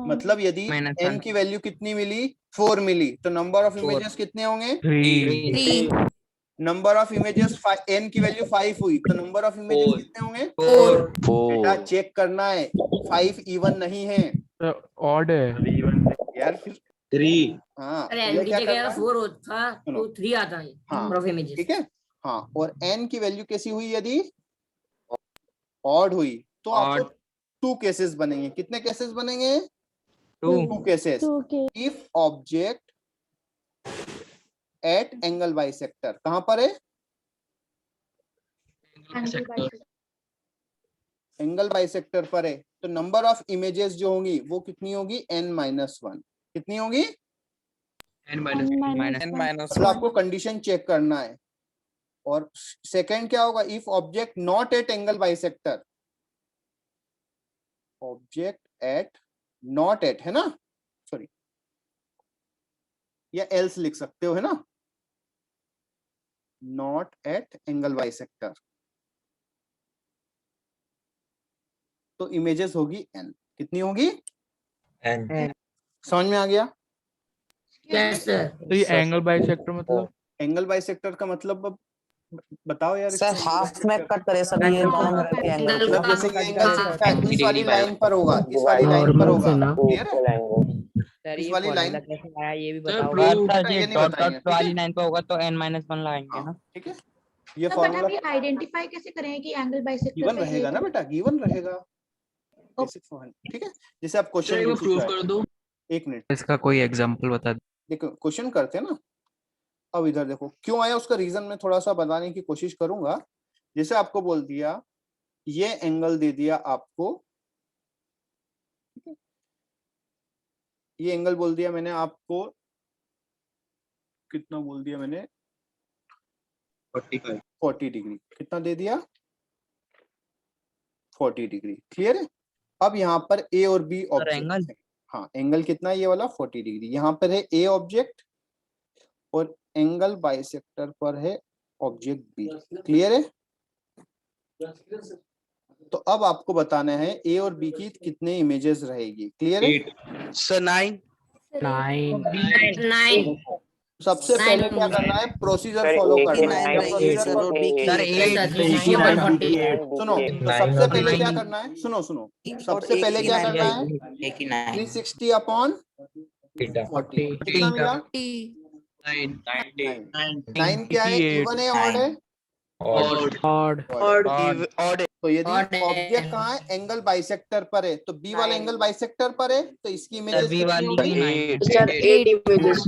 मतलब यदि n की वैल्यू कितनी मिली 4 मिली, तो नंबर ऑफ इमेजेस कितने होंगे 3. 3. नंबर ऑफ इमेजेस n की वैल्यू 5 हुई, तो नंबर ऑफ इमेजेस कितने होंगे 4 बेटा चेक करना है, 5 इवन नहीं है Odd है. यार। फिर 3 हाँ अरे ये क्या करना है? 4 होता तो 3 आता है नंबर ऑफ इमेजेस। ठीक है, हाँ, और n की वैल्यू कैसी हुई, यदि ऑड हुई तो आपको 2 केसेस बनेंगे। कितने केसेस बनेंगे 2 cases. If object at angle bisector, कहां पर है एंगल बाइसेक्टर पर है, तो नंबर ऑफ इमेजेस जो होंगी वो कितनी होगी n-1। कितनी होगी मतलब आपको कंडीशन चेक करना है। और सेकंड क्या होगा, if object not at angle bisector, object at not at है ना, सॉरी, या एल्स लिख सकते हो, है ना, नॉट एट एंगल बाइसेक्टर, तो इमेजेस होगी n। कितनी होगी n। समझ में आ गया। Yes sir. तो ये एंगल बाइसेक्टर मतलब एंगल बाइसेक्टर का मतलब बताओ यार। सर हाफ में कट करे सर, ये दोनों मिरर के एंगल मतलब जैसे कि एंगल इस वाली लाइन पर होगा, इस वाली लाइन पर होगा। क्लियर है, इस वाली लाइन ये भी सर, बताओ ये नहीं डॉट बताएंगे, डॉट वाली लाइन पे होगा तो n-1 लगाएंगे ना। ठीक है, ये बट फॉर्मूला आप ये आइडेंटिफाई कैसे करें कि एंगल बाइसेक्टर गिवन पे रहेगा ना बेटा, गिवन रहेगा। ठीक है, जैसे आप क्वेश्चन प्रूव कर दो। एक मिनट, इसका कोई एग्जांपल बता दो। देखो क्वेश्चन करते हैं ना। अब इधर देखो क्यों आया, उसका रीजन मैं थोड़ा सा बताने की कोशिश करूंगा। जैसे आपको बोल दिया ये एंगल दे दिया आपको, ये एंगल बोल दिया मैंने आपको, कितना बोल दिया मैंने 40 डिग्री, कितना दे दिया 40 डिग्री। क्लियर है, अब यहाँ पर ए और बी ऑब्जेक्ट है। हाँ, एंगल कितना है ये वाला 40 डिग्री, यहाँ पर है ए ऑब्जेक्ट और एंगल बाइसेक्टर पर है ऑब्जेक्ट बी। क्लियर है, तो अब आपको बताना है ए और बी की कितने इमेजेस रहेगी। क्लियर है सर 9 9 9 सबसे पहले क्या करना है, प्रोसीजर फॉलो करना है। क्या प्रोसीजर फॉलो? सर 8 सुनो, तो सबसे पहले क्या करना है, सुनो सुनो, सबसे पहले क्या करना है, 360 अपॉन 40 कितना मिला? 9 क्या है, इवन है ऑड है? odd तो यदि ऑब्जेक्ट कहाँ है, एंगल बाइसेक्टर पर है, तो बी वाला एंगल बाइसेक्टर पर है, तो इसकी इमेजेस बी कितनी वाली हो की गई? 9 सर 8 इमेजेस।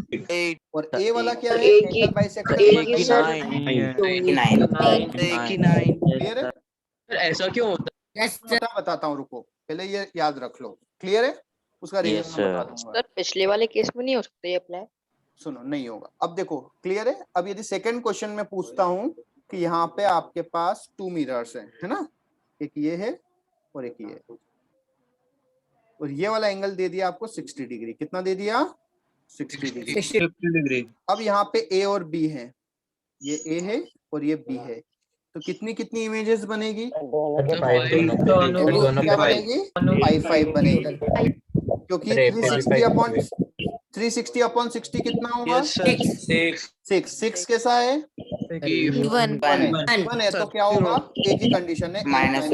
और ए वाला क्या है, एंगल बाइसेक्टर पर एक ही नहीं सर। है। क्लियर है? सर ऐसा क्यों होता यस सर बताता हूँ, रुको, पहले ये याद रख लो। क्लियर है? उसका रीजन मैं बता दूंगा। सर पिछले वाले केस में नहीं हो सकता ये अप्लाई? सुनो, नहीं होगा। अब देखो, क्लियर है? अब यदि सेकंड क्वेश्चन में पूछता हूँ कि यहाँ पे आपके पास 2 मिरर्स हैं, है ना, एक ये है और एक ये है, और ये वाला एंगल दे दिया आपको 60 डिग्री। कितना दे दिया? 60 डिग्री। अब यहाँ पे ए और बी है, ये ए है और ये बी है, तो कितनी कितनी इमेजेस बनेगी? क्या बनेगी? 5 बनेगी, क्योंकि 360 अपॉन 60 कितना होगा? 6 कैसा है? Even. वन है, तो क्या होगा? एक ही कंडीशन है, -5।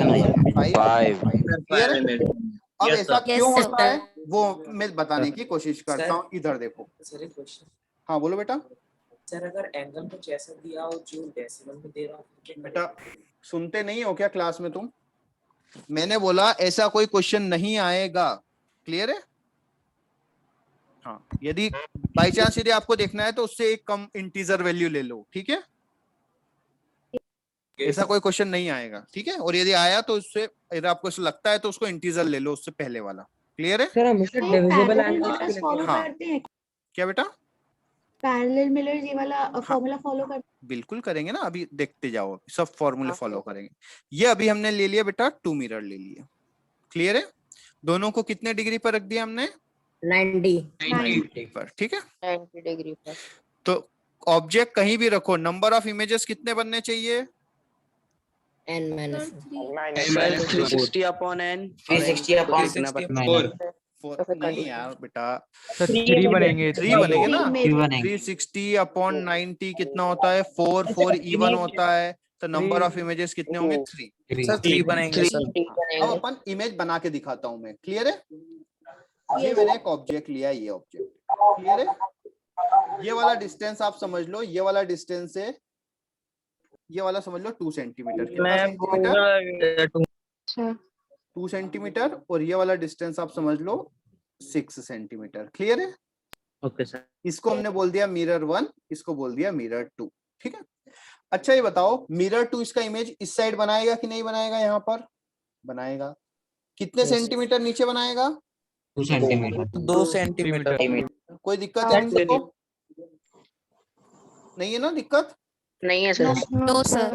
क्लियर है? अब ऐसा क्यों होता है वो मैं बताने की कोशिश करता हूँ। इधर देखो। हाँ बोलो बेटा। सर अगर एंगल कुछ ऐसा दिया हो जो डेसिमल में दे रहा हो, बेटा सुनते नहीं हो क्या क्लास में तुम? मैंने बोला ऐसा कोई क्वेश्चन नहीं आएगा। क्लियर है? हाँ, यदि बाई चांस यदि आपको देखना है तो उससे एक कम इंटीजर वैल्यू ले लो, ठीक है? ऐसा कोई क्वेश्चन नहीं आएगा, ठीक है? और यदि आया तो उससे, यदि आपको ऐसा लगता है तो उसको इंटीजर ले लो उससे पहले वाला। क्लियर है? सर हमेशा डिविजिबल एंगल्स फॉलो हाँ। करते हैं। क्या बेटा? पैरेलल मिरर्स ये वाला फॉर्मूला फॉलो करते हैं। बिल्कुल करेंगे ना, अभी देखते जाओ, सब फॉर्मूले फॉलो करेंगे। ये अभी हमने ले लिया बेटा 2 मिरर ले लिए। क्लियर है? दोनों को कितने डिग्री पर रख दिया हमने? 90 पर, ठीक है? 90 डिग्री पर। तो ऑब्जेक्ट कहीं भी रखो, नंबर ऑफ इमेजेस कितने बनने चाहिए? n minus 360 upon n 360 upon 4 नहीं यार बेटा, सर 3 बनेंगे। 3 बनेंगे ना। 360 अपॉन 90 कितना होता है? 4 इवन होता है, तो नंबर ऑफ इमेजेस कितने होंगे? 3। सर 3 बनेंगे सर। अब अपन इमेज बना के दिखाता हूं मैं। क्लियर है? ये मैंने एक ऑब्जेक्ट लिया, ये ऑब्जेक्ट। क्लियर है? ये वाला डिस्टेंस आप समझ लो, ये वाला डिस्टेंस है, ये वाला समझ लो 2 सेंटीमीटर। कितना सेंटीमीटर? 2 सेंटीमीटर। और ये वाला डिस्टेंस आप समझ लो 6 सेंटीमीटर। क्लियर है? Okay sir. इसको हमने बोल दिया मिरर 1, इसको बोल दिया मिरर 2। ठीक है? अच्छा ये बताओ, मिरर 2 इसका इमेज इस साइड बनाएगा कि नहीं बनाएगा? यहाँ पर बनाएगा। कितने सेंटीमीटर नीचे बनाएगा? 2 सेंटीमीटर। 2 सेंटीमीटर। कोई दिक्कत है किसी को? नहीं है ना दिक्कत? नहीं है सर। No sir.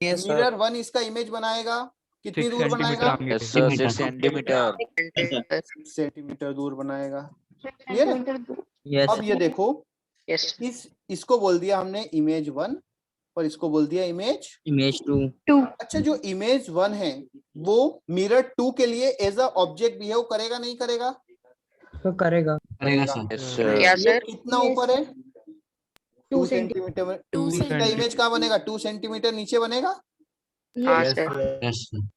मिरर 1 इसका इमेज बनाएगा, कितनी दूर बनाएगा? 6 सेंटीमीटर। सेंटीमीटर दूर बनाएगा। क्लियर है? यस। अब ये देखो, यस। इसको बोल दिया हमने इमेज 1 और इसको बोल दिया इमेज इमेज 2। अच्छा, जो इमेज 1 है वो मिरर 2 के लिए एज अ ऑब्जेक्ट बिहेव करेगा नहीं करेगा? तो करेगा सर। क्या सर? कितना ऊपर है? 2 2 सेंटीमीटर में। 2 इसका इमेज कहाँ बनेगा? 2 सेंटीमीटर नीचे बनेगा। हाँ सर।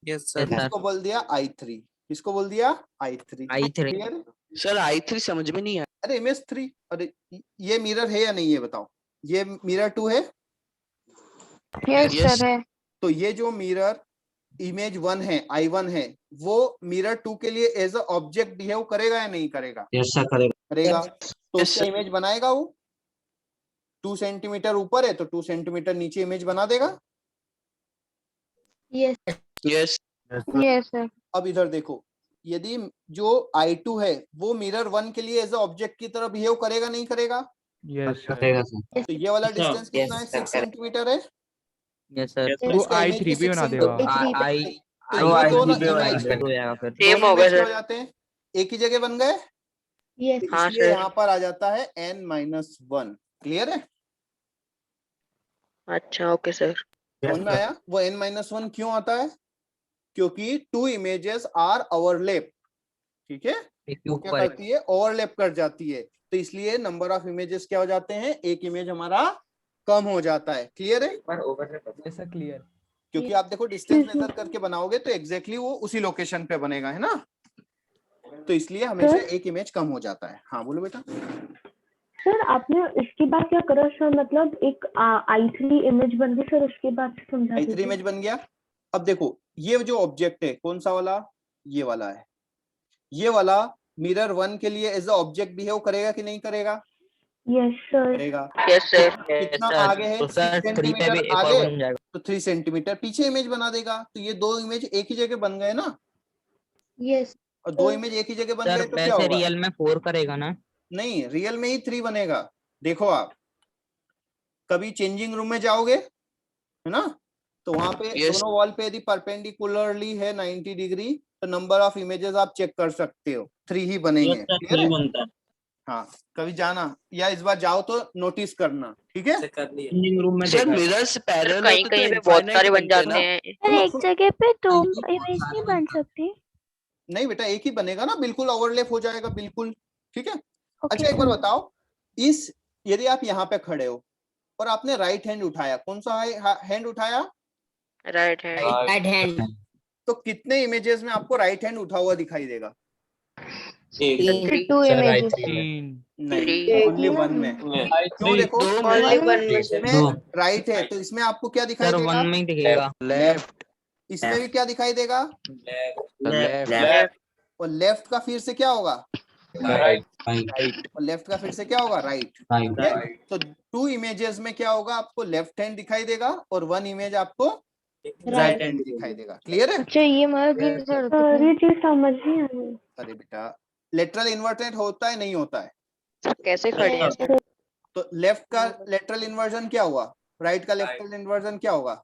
Yes sir. इसको बोल दिया I3। इसको बोल दिया I3। I3। क्लियर है? सर I3 समझ में नहीं आया। अरे इमेज 3, अरे ये मिरर है या नहीं ये बताओ? ये मिरर 2 है? यस सर है। तो ये जो मिरर इमेज 1 है, I1 है, वो मिरर 2 के लिए एज अ ऑब्जेक्ट बिहेव करेगा या नहीं करेगा? यस सर करेगा। करेगा। तो उसका इमेज बनाएगा वो। 2 सेंटीमीटर ऊपर है तो 2 सेंटीमीटर नीचे इमेज बना देगा। Yes yes yes sir. अब इधर देखो, यदि जो I2 है वो मिरर 1 के लिए एज अ ऑब्जेक्ट की तरह बिहेव करेगा नहीं करेगा? यस करेगा सर। तो ये वाला डिस्टेंस कितना है? 6 सेंटीमीटर है। Yes sir. तो वो इसका image I3 भी भी 6 बना देगा। सेंटीमीटर। I तो ये दोनों इमेज हो जाएगा फिर। सेम हो गया हो सर। जाते हैं, एक ही जगह बन गए। यस हाँ इसलिए सर। यहाँ पर आ जाता है n-1। क्लियर है? अच्छा ओके सर। समझ में आया? वो n-1 क्यों आता है? क्योंकि 2 इमेजेस आर ओवरलैप। ठीक है? वो क्या करती है, ओवरलैप कर जाती है, तो इसलिए नंबर ऑफ इमेजेस क्या हो जाते हैं, एक इमेज हमारा कम हो जाता है। क्लियर है? ऐसा क्लियर। क्योंकि आप देखो डिस्टेंस मेजर करके बनाओगे तो एग्जैक्टली वो उसी लोकेशन पे बनेगा, है ना, तो इसलिए हमेशा एक इमेज कम हो जाता है। हाँ बोलो बेटा। सर आपने इसके बाद क्या करा सर, मतलब एक I3 इमेज बन गई सर, उसके बाद समझा I3 दीजिए। इमेज बन गया। अब देखो ये जो ऑब्जेक्ट है कौन सा वाला, ये वाला है, ये वाला मिरर 1 के लिए एज अ ऑब्जेक्ट बिहेव करेगा कि नहीं करेगा? Yes sir. करेगा। Yes sir. कितना आगे है, 3 सेंटीमीटर आगे, तो 3 सेंटीमीटर पीछे इमेज बना देगा, तो ये दो इमेज एक ही जगह बन गए ना। यस। और दो इमेज एक ही जगह बन गए तो क्या वैसे होगा? रियल में 4 करेगा ना? नहीं, रियल में ही 3 बनेगा। देखो आप कभी चेंजिंग रूम में जाओगे, है ना, तो वहां पे दोनों वॉल पे यदि परपेंडिकुलरली है 90 डिग्री, तो नंबर ऑफ इमेजेस आप चेक कर सकते हो, 3 ही बनेंगे। क्लियर है? हाँ, कभी जाना या इस बार जाओ तो नोटिस करना, ठीक है? सर मिरर्स पैरेलल कहीं होते कहीं तो पे बहुत infinite सारे बन बनते जाते ना। हैं। सर एक जगह पे 2 इमेज नहीं बन सकती? नहीं बेटा, एक ही बनेगा ना, बिल्कुल ओवरलैप हो जाएगा, बिल्कुल ठीक है। ओके अच्छा एक बार सर। बताओ, इस यदि आप यहाँ पे खड़े हो और आपने राइट हैंड उठाया, कौन सा हैंड उठाया? Right hand. Right hand. तो कितने इमेजेस में आपको राइट हैंड उठा हुआ दिखाई देगा? 2 इमेजेस। 3। नहीं, ओनली 1 में। क्यों? देखो ओनली 1 में इसमें राइट है तो इसमें आपको क्या दिखाई सर देगा? 1 में ही दिखेगा। लेफ्ट। इसमें भी क्या दिखाई देगा? लेफ्ट। और लेफ्ट का फिर से क्या होगा? राइट। और लेफ्ट का फिर से क्या होगा? राइट। ठीक है, तो 2 इमेजेस में क्या होगा, आपको लेफ्ट हैंड दिखाई देगा और 1 इमेज आपको राइट हैंड दिखाई देगा। क्लियर है? अच्छा ये मतलब सर ये चीज समझ नहीं आई। अरे बेटा, लेटरल इन्वर्टेड होता है नहीं होता है? सर कैसे खड़े हैं सर? तो लेफ्ट का लेटरल इन्वर्जन क्या हुआ, राइट का लेटरल इन्वर्जन क्या होगा?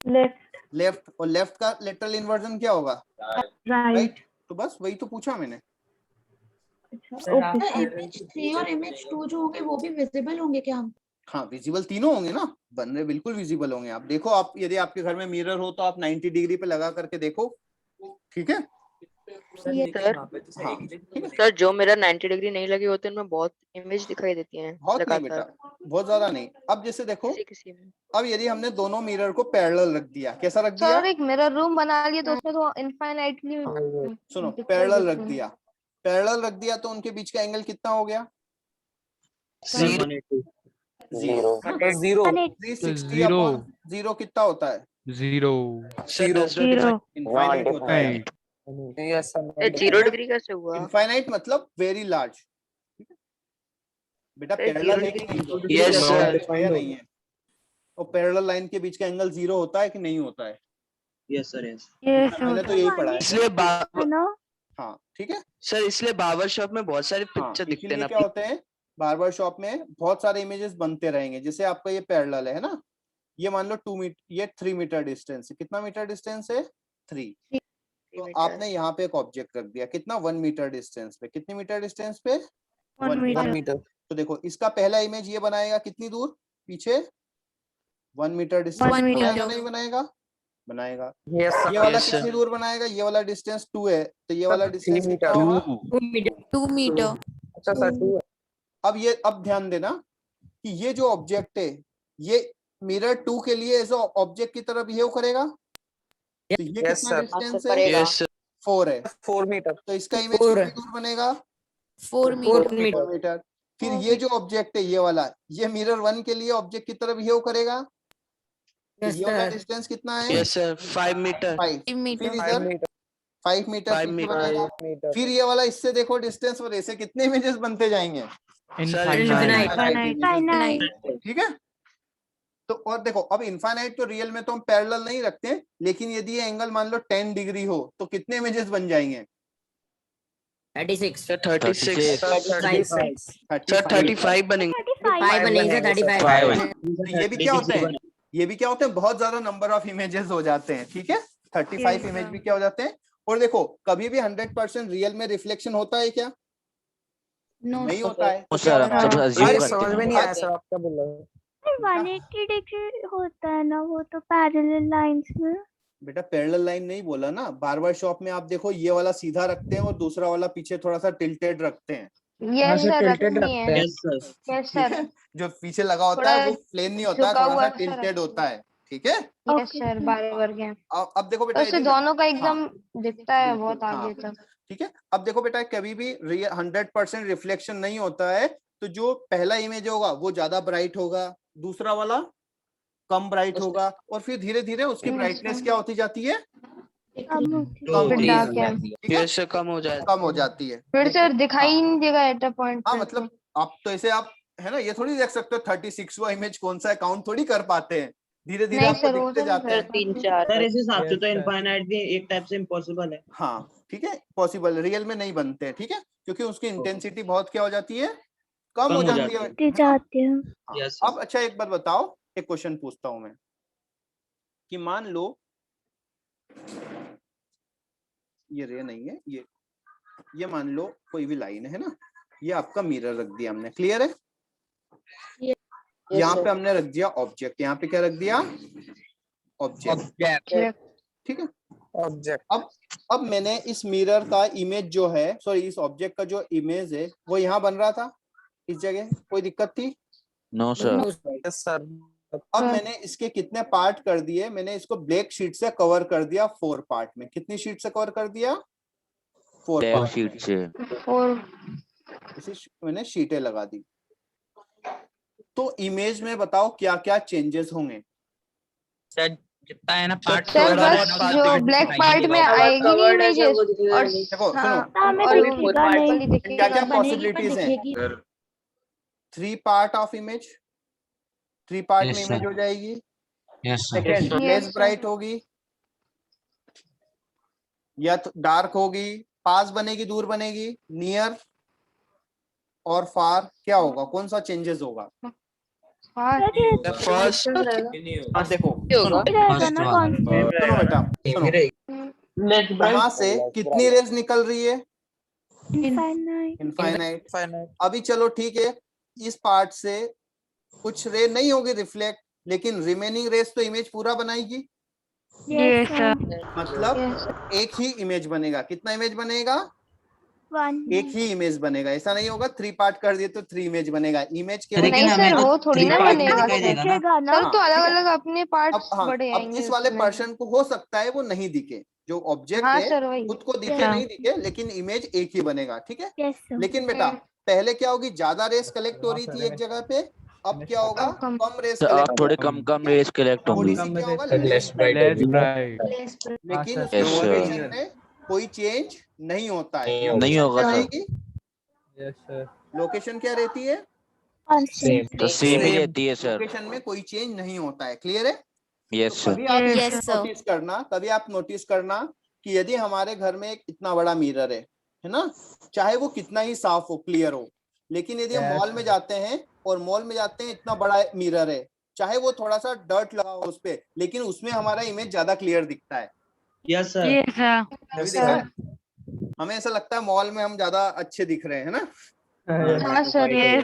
लेफ्ट। लेफ्ट। और लेफ्ट का लेटरल इन्वर्जन क्या होगा? राइट। तो बस वही तो पूछा मैंने। ओके इमेज 3 और इमेज 2 जो होंगे वो भी विजिबल होंगे क्या हम? हाँ, विजिबल तीनों होंगे ना, बन रहे बिल्कुल विजिबल होंगे। आप देखो, आप यदि आपके घर में मिरर हो तो आप 90 डिग्री पे लगा करके देखो, ठीक है? सर हाँ ठीक है। सर जो मेरा 90 डिग्री नहीं लगी होती उनमें बहुत इमेज दिखाई देती हैं बहुत नहीं बेटा, बहुत ज्यादा नहीं। अब जैसे देखो, अब यदि हमने दोनों मिरर को पैरेलल रख दिया, कैसा रख दिया? सर एक मिरर रूम बना लिया तो उसमें तो इनफाइनाइटली सुनो, पैरेलल रख दिया, पैरेलल रख दिया तो उनके बीच का एंगल कितना हो गया? 0। 360/0 कितना होता है? 0। इनफाइनाइट होता है। 0 डिग्री कैसे हुआ? इनफाइनाइट मतलब वेरी लार्ज। बेटा पैरेलल है कि नहीं? Yes sir. नहीं है। और पैरेलल लाइन के बीच का एंगल 0 होता है कि नहीं होता है? Yes sir. यस। मैंने तो यही पढ़ा है। इसलिए हाँ ठीक है सर, इसलिए बार्बर शॉप में बहुत सारे पिक्चर दिखते हैं इसीलिए ना। क्या होते हैं, बार्बर शॉप में बहुत सारे इमेजेस बनते रहेंगे। जैसे आपका ये पैरेलल है ना, ये मान लो 2 मीटर, ये 3 मीटर डिस्टेंस है। कितना मीटर डिस्टेंस है? 3। तो आपने यहाँ पे एक ऑब्जेक्ट रख दिया, कितना? 1 मीटर डिस्टेंस पे। कितने मीटर डिस्टेंस पे? 1 मीटर। तो देखो इसका पहला इमेज ये बनाएगा कितनी दूर पीछे? 1 मीटर डिस्टेंस। बनाएगा नहीं बनाएगा? बनाएगा। ये वाला कितनी दूर बनाएगा? ये वाला डिस्टेंस 2 है, तो ये वाला डिस्टेंस कितना होगा? 2 मीटर। अच्छा सर 2 अब ध्यान देना कि ये जो ऑब्जेक्ट है ये मिरर 2 के लिए एज ऑब्जेक्ट की तरह बिहेव करेगा। तो ये कितना डिस्टेंस है? यस 4 है। 4 मीटर। तो इसका इमेज कितनी दूर बनेगा? 4 मीटर। फिर ये जो ऑब्जेक्ट है ये वाला, ये मिरर 1 के लिए ऑब्जेक्ट की तरह बिहेव करेगा। तो ये वाला डिस्टेंस कितना है? Yes sir 5 metre. 5। फिर इधर 5 मीटर बनेगा। फिर ये वाला इससे देखो डिस्टेंस, और ऐसे कितने इमेजेस बनते जाएंगे? ठीक है। तो और देखो, अब इनफाइनाइट तो रियल में तो हम पैरेलल नहीं रखते, लेकिन यदि ये एंगल मान लो 10 डिग्री हो तो कितने इमेजेस बन जाएंगे? 36 सर 36 सर 35 बनेंगे। 5 बनेंगे 35। ये भी क्या होते हैं, ये भी क्या होते हैं, बहुत ज्यादा नंबर ऑफ इमेजेस हो जाते हैं। ठीक है, 35 इमेज भी क्या हो जाते हैं। और देखो कभी भी 100% रियल में रिफ्लेक्शन होता है क्या? नहीं होता है। समझ में नहीं आया सर, आप क्या बोल रहे हो? 180 डिग्री होता है ना वो तो पैरेलल लाइंस में। बेटा पैरेलल लाइन नहीं बोला ना, बार्बर शॉप में आप देखो ये वाला सीधा रखते हैं और दूसरा वाला पीछे थोड़ा सा टिल्टेड रखते हैं। यस सर, सर tilted रखनी है। Yes sir. यस ठीक सर। है, जो पीछे लगा होता थोड़ा है वो प्लेन नहीं होता है, झुका थोड़ा हुआ सा सा टिल्टेड रखते होता है। ठीक है, यस सर बराबर के। अब देखो बेटा तो उससे यदि दोनों का हाँ एकदम दिखता है बिल्कुल बहुत आगे हाँ तक। ठीक है। अब देखो बेटा कभी भी 100% रिफ्लेक्शन नहीं होता है, तो जो पहला इमेज होगा वो ज्यादा ब्राइट होगा, दूसरा वाला कम ब्राइट होगा, और फिर धीरे धीरे उसकी ब्राइटनेस क्या होती जाती है, कम होती डार्क जाती है। है। ठीक है, जैसे कम हो जाए कम हो जाती है। फिर लेकिन सर दिखाई ही नहीं देगा एट अ पॉइंट हाँ पे। मतलब आप तो ऐसे आप है ना, ये थोड़ी देख सकते हो 36वां इमेज कौन सा है, काउंट थोड़ी कर पाते हैं, धीरे धीरे नहीं आपको सर वो दिखते तो जाते नहीं हैं। 3-4 सर इस हिसाब से तो Yes, sir. इनफाइनाइट भी एक टाइप से इम्पॉसिबल है। हाँ ठीक है, पॉसिबल, रियल में नहीं बनते हैं। ठीक है, क्योंकि उसकी इंटेंसिटी बहुत क्या हो जाती है, कम हो जाती है। हाँ, यस अब अच्छा एक बात बताओ, एक क्वेश्चन पूछता हूं मैं कि मान लो ये रे नहीं है, ये मान लो कोई भी लाइन है ना, ये आपका मिरर रख दिया हमने, क्लियर है। यहाँ पे हमने रख दिया ऑब्जेक्ट, यहाँ पे क्या रख दिया, ऑब्जेक्ट। ठीक है, ऑब्जेक्ट। अब मैंने इस मिरर का इमेज जो है, सॉरी इस ऑब्जेक्ट का जो इमेज है वो यहाँ बन रहा था इस जगह, कोई दिक्कत थी? No sir. Yes sir. अब मैंने इसके कितने पार्ट कर दिए, मैंने इसको ब्लैक शीट से कवर कर दिया 4 पार्ट में। कितनी शीट से कवर कर दिया? 4 ब्लैक पार्ट शीट से। और इसी मैंने शीटें लगा दी। तो इमेज में बताओ क्या क्या चेंजेस होंगे? सर जितना है ना पार्ट सर बस जो ब्लैक पार्ट में आएगी नहीं इमेजेस, और देखो हाँ हमें और तो वो दिखा नहीं। वाली क्या क्या दिखेगी। पॉसिबिलिटीज हैं? 3 पार्ट ऑफ इमेज, 3 पार्ट में इमेज हो जाएगी। सेकेंड लेस ब्राइट होगी या तो डार्क होगी, पास बनेगी, दूर बनेगी, नियर और फार, क्या होगा, कौन सा चेंजेस होगा? फर्स्ट हाँ देखो सुनो रहेगा ना कौन सुनो बेटा सुनो, वहां से कितनी रेज निकल रही है? इनफाइनाइट। अभी चलो ठीक है, इस पार्ट से कुछ रे नहीं होगी रिफ्लेक्ट, लेकिन रिमेनिंग रेज तो इमेज पूरा बनाएगी। Yes sir. मतलब एक ही इमेज बनेगा। कितना इमेज बनेगा? एक ही इमेज बनेगा। ऐसा नहीं होगा 3 पार्ट कर दिए तो 3 इमेज बनेगा। इमेज के नहीं सर वो थोड़ी ना बनेगा सर, दिखेगा ना। सर तो अलग अलग अपने अब पार्ट्स हाँ, बड़े अब आएंगे इस वाले उसमें। पर्सन को हो सकता है वो नहीं दिखे, जो ऑब्जेक्ट हाँ है सर वही। खुद को दिखे नहीं दिखे, लेकिन इमेज एक ही बनेगा। ठीक है, यस सर। लेकिन बेटा पहले क्या होगी, ज्यादा रेस कलेक्ट हो रही थी एक जगह पे, अब क्या होगा, अब कम। कम रेस तो अब कलेक्ट, थोड़े कम रेस कलेक्ट थोड़ी होंगी। सी क्या होगा, लेस लेस ब्राइट। लेकिन हाँ, उसके Yes, sir. लोकेशन में कोई चेंज नहीं होता है। नहीं लोकेशन होगा क्या सर। रहेगी? Yes sir. लोकेशन क्या रहती है? तो सेम ही रहती है सर। लोकेशन में कोई चेंज नहीं होता है। क्लियर है? Yes sir. कभी आप नोटिस करना, कभी आप नोटिस करना कि यदि हमारे घर में एक इतना बड़ा मिरर है ना, चाहे वो कितना ही साफ हो, क्लियर हो, लेकिन यदि हम मॉल में जाते हैं और मॉल में जाते हैं, इतना बड़ा मिरर है, चाहे वो थोड़ा सा डर्ट लगा हो उस पे, लेकिन उसमें हमारा इमेज ज्यादा क्लियर दिखता है। Yes sir. कभी देखा है? हमें ऐसा लगता है मॉल में हम ज्यादा अच्छे दिख रहे हैं ना, हाँ सर ये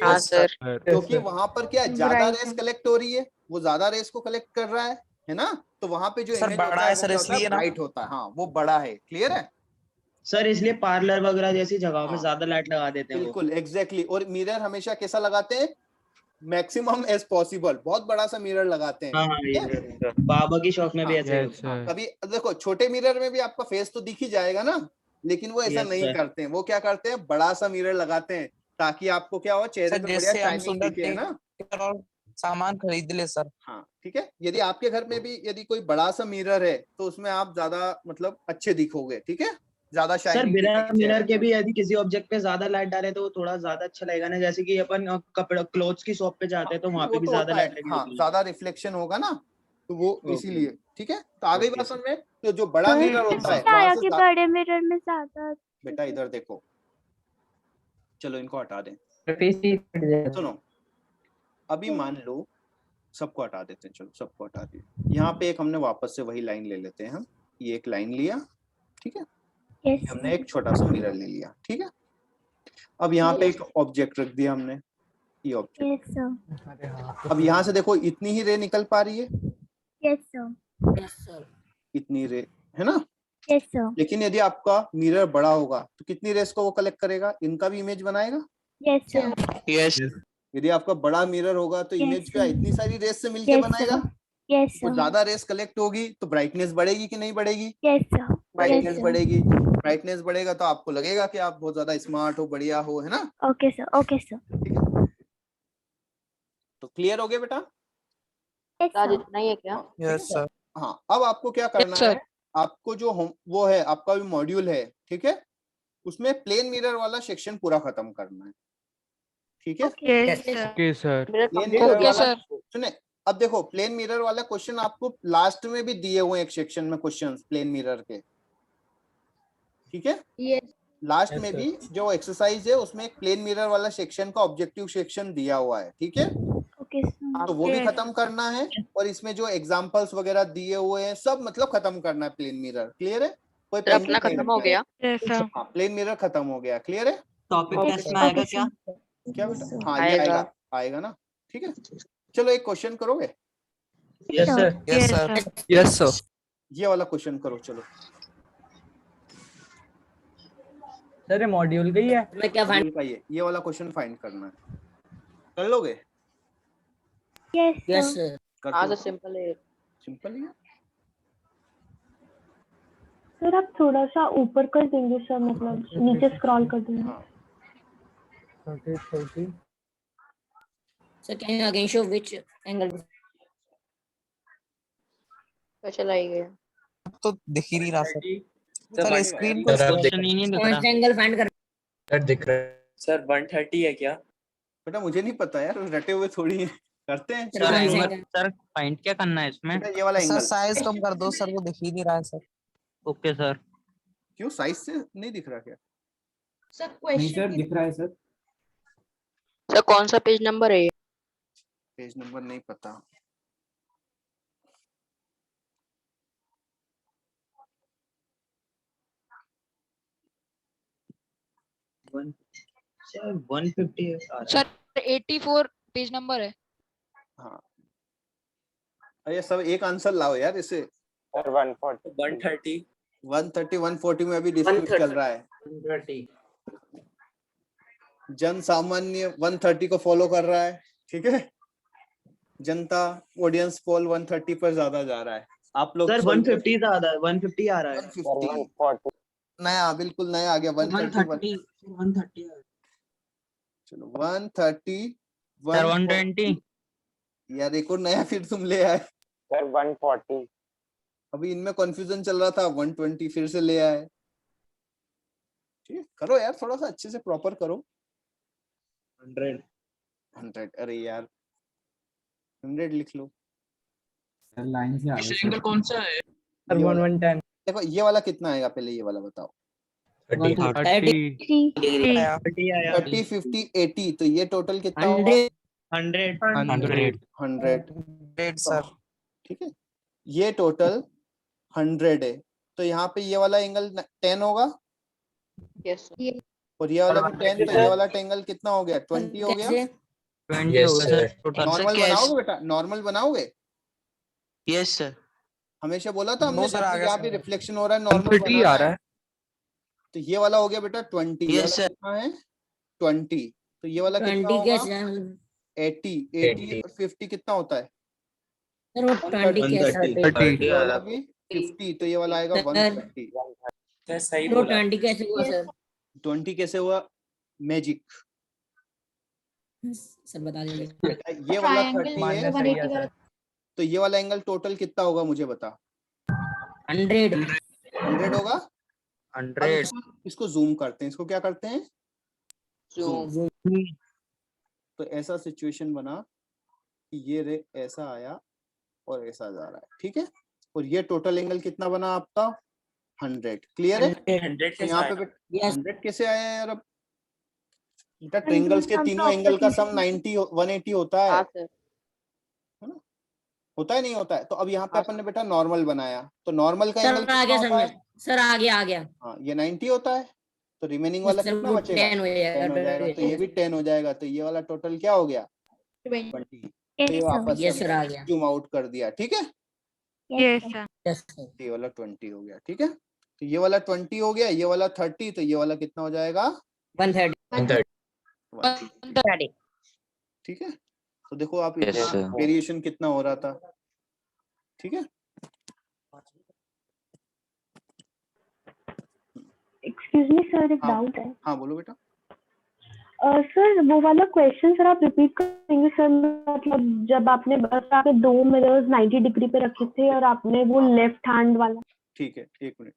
हाँ सर क्योंकि वहां पर क्या ज्यादा रेस कलेक्ट हो रही है, वो ज्यादा रेस को कलेक्ट कर रहा है ना, तो वहां पे जो सर इमेज बड़ा होता है है सर, वो क्या होता है, इसलिए ना। ब्राइट होता है। हाँ वो बड़ा है। क्लियर है? सर इसलिए पार्लर वगैरह जैसी जगहों में हाँ। ज्यादा लाइट लगा देते हैं वो। बिल्कुल एग्जैक्टली। और मिरर हमेशा कैसा लगाते हैं? मैक्सिमम एज पॉसिबल, बहुत बड़ा सा मिरर लगाते हैं। हाँ हाँ ठीक है? ये बाबा की शॉप में भी ऐसे ही यस होता है। सर। कभी देखो छोटे मिरर में भी आपका फेस तो दिख ही जाएगा ना, लेकिन वो ऐसा Yes, नहीं sir. करते हैं। वो क्या करते हैं, बड़ा सा मिरर लगाते हैं ताकि आपको क्या हो, चेहरे सर पे बढ़िया जैसे हम शाइनिंग सुंदर दिखे, है ना। और सामान खरीद ले सर। हाँ ठीक है, यदि आपके घर में भी यदि कोई बड़ा सा मिरर है तो उसमें आप ज्यादा मतलब अच्छे दिखोगे। ठीक है, ज्यादा सर शाइनिंग बिना दिखेगी मिरर चेहरे के पे। भी यदि किसी ऑब्जेक्ट पे ज्यादा लाइट डाले तो वो थोड़ा ज्यादा अच्छा लगेगा ना, जैसे कि अपन कपड़ा क्लोथ्स की शॉप पे जाते हैं तो वहां पे वो भी तो ज्यादा होता है, लाइट लगी हाँ होती है। ज्यादा रिफ्लेक्शन होगा ना, तो वो Okay. इसीलिए। ठीक है, तो आ गई Okay, बात sir. समझ में। तो जो बड़ा मिरर होता है वहां से बड़े मिरर में ज्यादा। बेटा इधर देखो, चलो इनको हटा दें। सुनो, अभी मान लो सबको हटा देते हैं, चलो सबको हटा दिए। यहाँ पे एक हमने वापस से वही लाइन ले लेते हैं हम, ये एक लाइन लिया। ठीक है, हमने एक छोटा सा मिरर ले लिया। ठीक है, अब यहाँ पे एक ऑब्जेक्ट रख दिया हमने, ये ऑब्जेक्ट। अब यहाँ से देखो इतनी ही रे निकल पा रही है। Yes sir. इतनी रे, है ना। Yes sir. लेकिन यदि आपका मिरर बड़ा होगा तो कितनी रेस को वो कलेक्ट करेगा, इनका भी इमेज बनाएगा। Yes sir. यस यदि आपका बड़ा मिरर होगा तो Yes, इमेज sir. क्या इतनी सारी रेस से मिलके यस बनाएगा। सर। यस तो सर। ज्यादा रेस कलेक्ट होगी तो ब्राइटनेस बढ़ेगी कि नहीं बढ़ेगी। Yes sir. Brightness sir. बढ़ेगी, ब्राइटनेस बढ़ेगा तो आपको लगेगा कि आप बहुत ज्यादा स्मार्ट हो, बढ़िया हो, है ना। Okay sir. Okay sir. ठीक है, तो क्लियर हो गया बेटा। यस आज सर। इतना ही है क्या? हाँ, यस सर। हाँ, अब आपको क्या करना sir. है, आपको जो वो है आपका भी मॉड्यूल है, ठीक है, उसमें प्लेन मिरर वाला सेक्शन पूरा खत्म करना है। ठीक है, ओके सर। प्लेन मिरर वाला सुने। अब देखो प्लेन मिरर वाला क्वेश्चन आपको लास्ट में भी दिए हुए हैं एक सेक्शन में क्वेश्चंस प्लेन मिरर के। ठीक है, यस लास्ट में भी जो एक्सरसाइज है उसमें एक प्लेन मिरर वाला सेक्शन का ऑब्जेक्टिव सेक्शन दिया हुआ है। ठीक है, ओके सर। तो वो भी खत्म करना है, और इसमें जो एग्जांपल्स वगैरह दिए हुए हैं सब मतलब खत्म करना है प्लेन मिरर। क्लियर है, कोई सर अपना पेंडिंग नहीं खत्म हो रखना है। गया। हाँ, प्लेन मिरर खत्म हो गया। क्लियर है, टॉपिक ओके टेस्ट में आएगा क्या? क्या बेटा। हाँ, ये आएगा। आएगा, आएगा ना। ठीक है, चलो एक क्वेश्चन करोगे। Yes sir. Yes sir. Yes sir. ये वाला क्वेश्चन करो। चलो सर ये मॉड्यूल का ही है। मैं क्या मॉड्यूल का ये वाला क्वेश्चन फाइंड करना है। कर लोगे। Yes sir. कर आज दो। सिंपल है। सिंपल ही है। सर आप थोड़ा सा ऊपर कर देंगे सर, मतलब नीचे स्क्रॉल कर देंगे। हाँ, sir can you again show which angle? कैसे लाएंगे? तो दिख ही नहीं रहा सर। सर स्क्रीन को क्वेश्चन ही नहीं दिख कौन रहा। सा एंगल फाइंड कर? सर दिख रहा है सर 130 है क्या? बेटा मुझे नहीं पता यार, रटे हुए थोड़ी है। करते हैं। सर, कौन सा एंगल एंगल? सर फाइंड क्या करना है इसमें? बेटा ये वाला सर एंगल। साइज कम कर दो सर, वो दिख ही नहीं रहा है सर। Okay sir. क्यों, साइज से नहीं दिख रहा क्या? सर क्वेश्चन दिख रहा है सर। सर कौन सा पेज नंबर है ये? पेज नंबर नहीं पता। सर 150 सर 84 पेज नंबर है। हाँ, अरे सब एक आंसर लाओ यार इसे। सर 130 130 140 में अभी डिस्प्यूट चल रहा है। 130 जन सामान्य 130 को फॉलो कर रहा है। ठीक है, जनता ऑडियंस पोल 130 पर ज्यादा जा रहा है। आप लोग सर 150 ज्यादा है, 150 आ रहा है। 150 नया, बिल्कुल नया आ गया। 130 130 चलो 130 सर 120 यार एक और नया फिर तुम ले आए। सर 140 अभी इनमें कंफ्यूजन चल रहा था, 120 फिर से ले आए। ठीक है, करो यार थोड़ा सा अच्छे से प्रॉपर करो। 100 अरे यार 100 लिख लो। सर लाइन से आगे एंगल कौन सा है? सर 110 देखो ये वाला कितना आएगा, पहले ये वाला बताओ। 30 30 50 80 तो ये टोटल कितना होगा? 100 सर। ठीक है, ये टोटल 100 है, तो यहाँ पे ये वाला एंगल 10 होगा, यस सर। और ये वाला भी 10, तो ये वाला एंगल कितना हो गया? 20 हो गया। 20 हो गया सर टोटल। नॉर्मल बनाओगे बेटा, नॉर्मल बनाओगे। Yes sir. हमेशा बोला था हमने, नो सर, आ गया यहाँ सर। भी रिफ्लेक्शन हो रहा है, नॉर्मल 130 आ रहा है। तो ये वाला हो गया बेटा 20। ये Yes, वाला sir. कितना है? 20। तो ये वाला कितना 20 होगा? कैसे? 80 और 50 कितना होता है? सर वो 20 कैसे? ये वाला भी 50, तो ये वाला आएगा 130। सर सही वो बोला। 20 कैसे हुआ सर? 20 कैसे हुआ? मैजिक। सर बता दीजिए। ये वाला Triangle 30 है, 180 वाला। तो ये वाला एंगल टोटल कितना होगा मुझे बता। 100 होगा। 100 इसको जूम करते हैं, इसको क्या करते हैं? जूम। तो ऐसा सिचुएशन बना कि ये रे ऐसा आया और ऐसा जा रहा है। ठीक है, और ये टोटल एंगल कितना बना आपका? 100। क्लियर है? 100 तो यहाँ पे 100 कैसे आया यार? अब बेटा 100 ट्रायंगल्स के sum तीनों का एंगल का opposite सम 90 180 होता है। हाँ सर। ना? होता है नहीं होता है? तो अब यहाँ पे अपन ने बेटा नॉर्मल बनाया, तो नॉर्मल का एंगल सर आ कितना गया होता है? सर आ गया। हाँ, ये 90 होता है, तो रिमेनिंग वाला सर कितना वो बचेगा? 10 हो 10 हो जाएगा, तो ये भी 10 हो जाएगा, तो ये वाला टोटल क्या हो गया? 20। तो ये वापस Yes, sir, आ गया। जूम आउट कर दिया। ठीक है, Yes, sir. ये वाला 20 हो गया, ठीक है। तो ये वाला 20 हो गया, ये वाला 30, तो ये वाला कितना हो जाएगा 130 130, ठीक है। तो देखो आप Yes, sir. वेरिएशन कितना हो रहा था, ठीक है। एक्सक्यूज मी सर, एक हाँ। डाउट है। हाँ बोलो बेटा। सर वो वाला क्वेश्चन सर आप रिपीट करेंगे सर, मतलब जब आपने दो मिरर्स 90 डिग्री पे रखे थे और आपने वो लेफ्ट हैंड वाला। ठीक है, एक मिनट।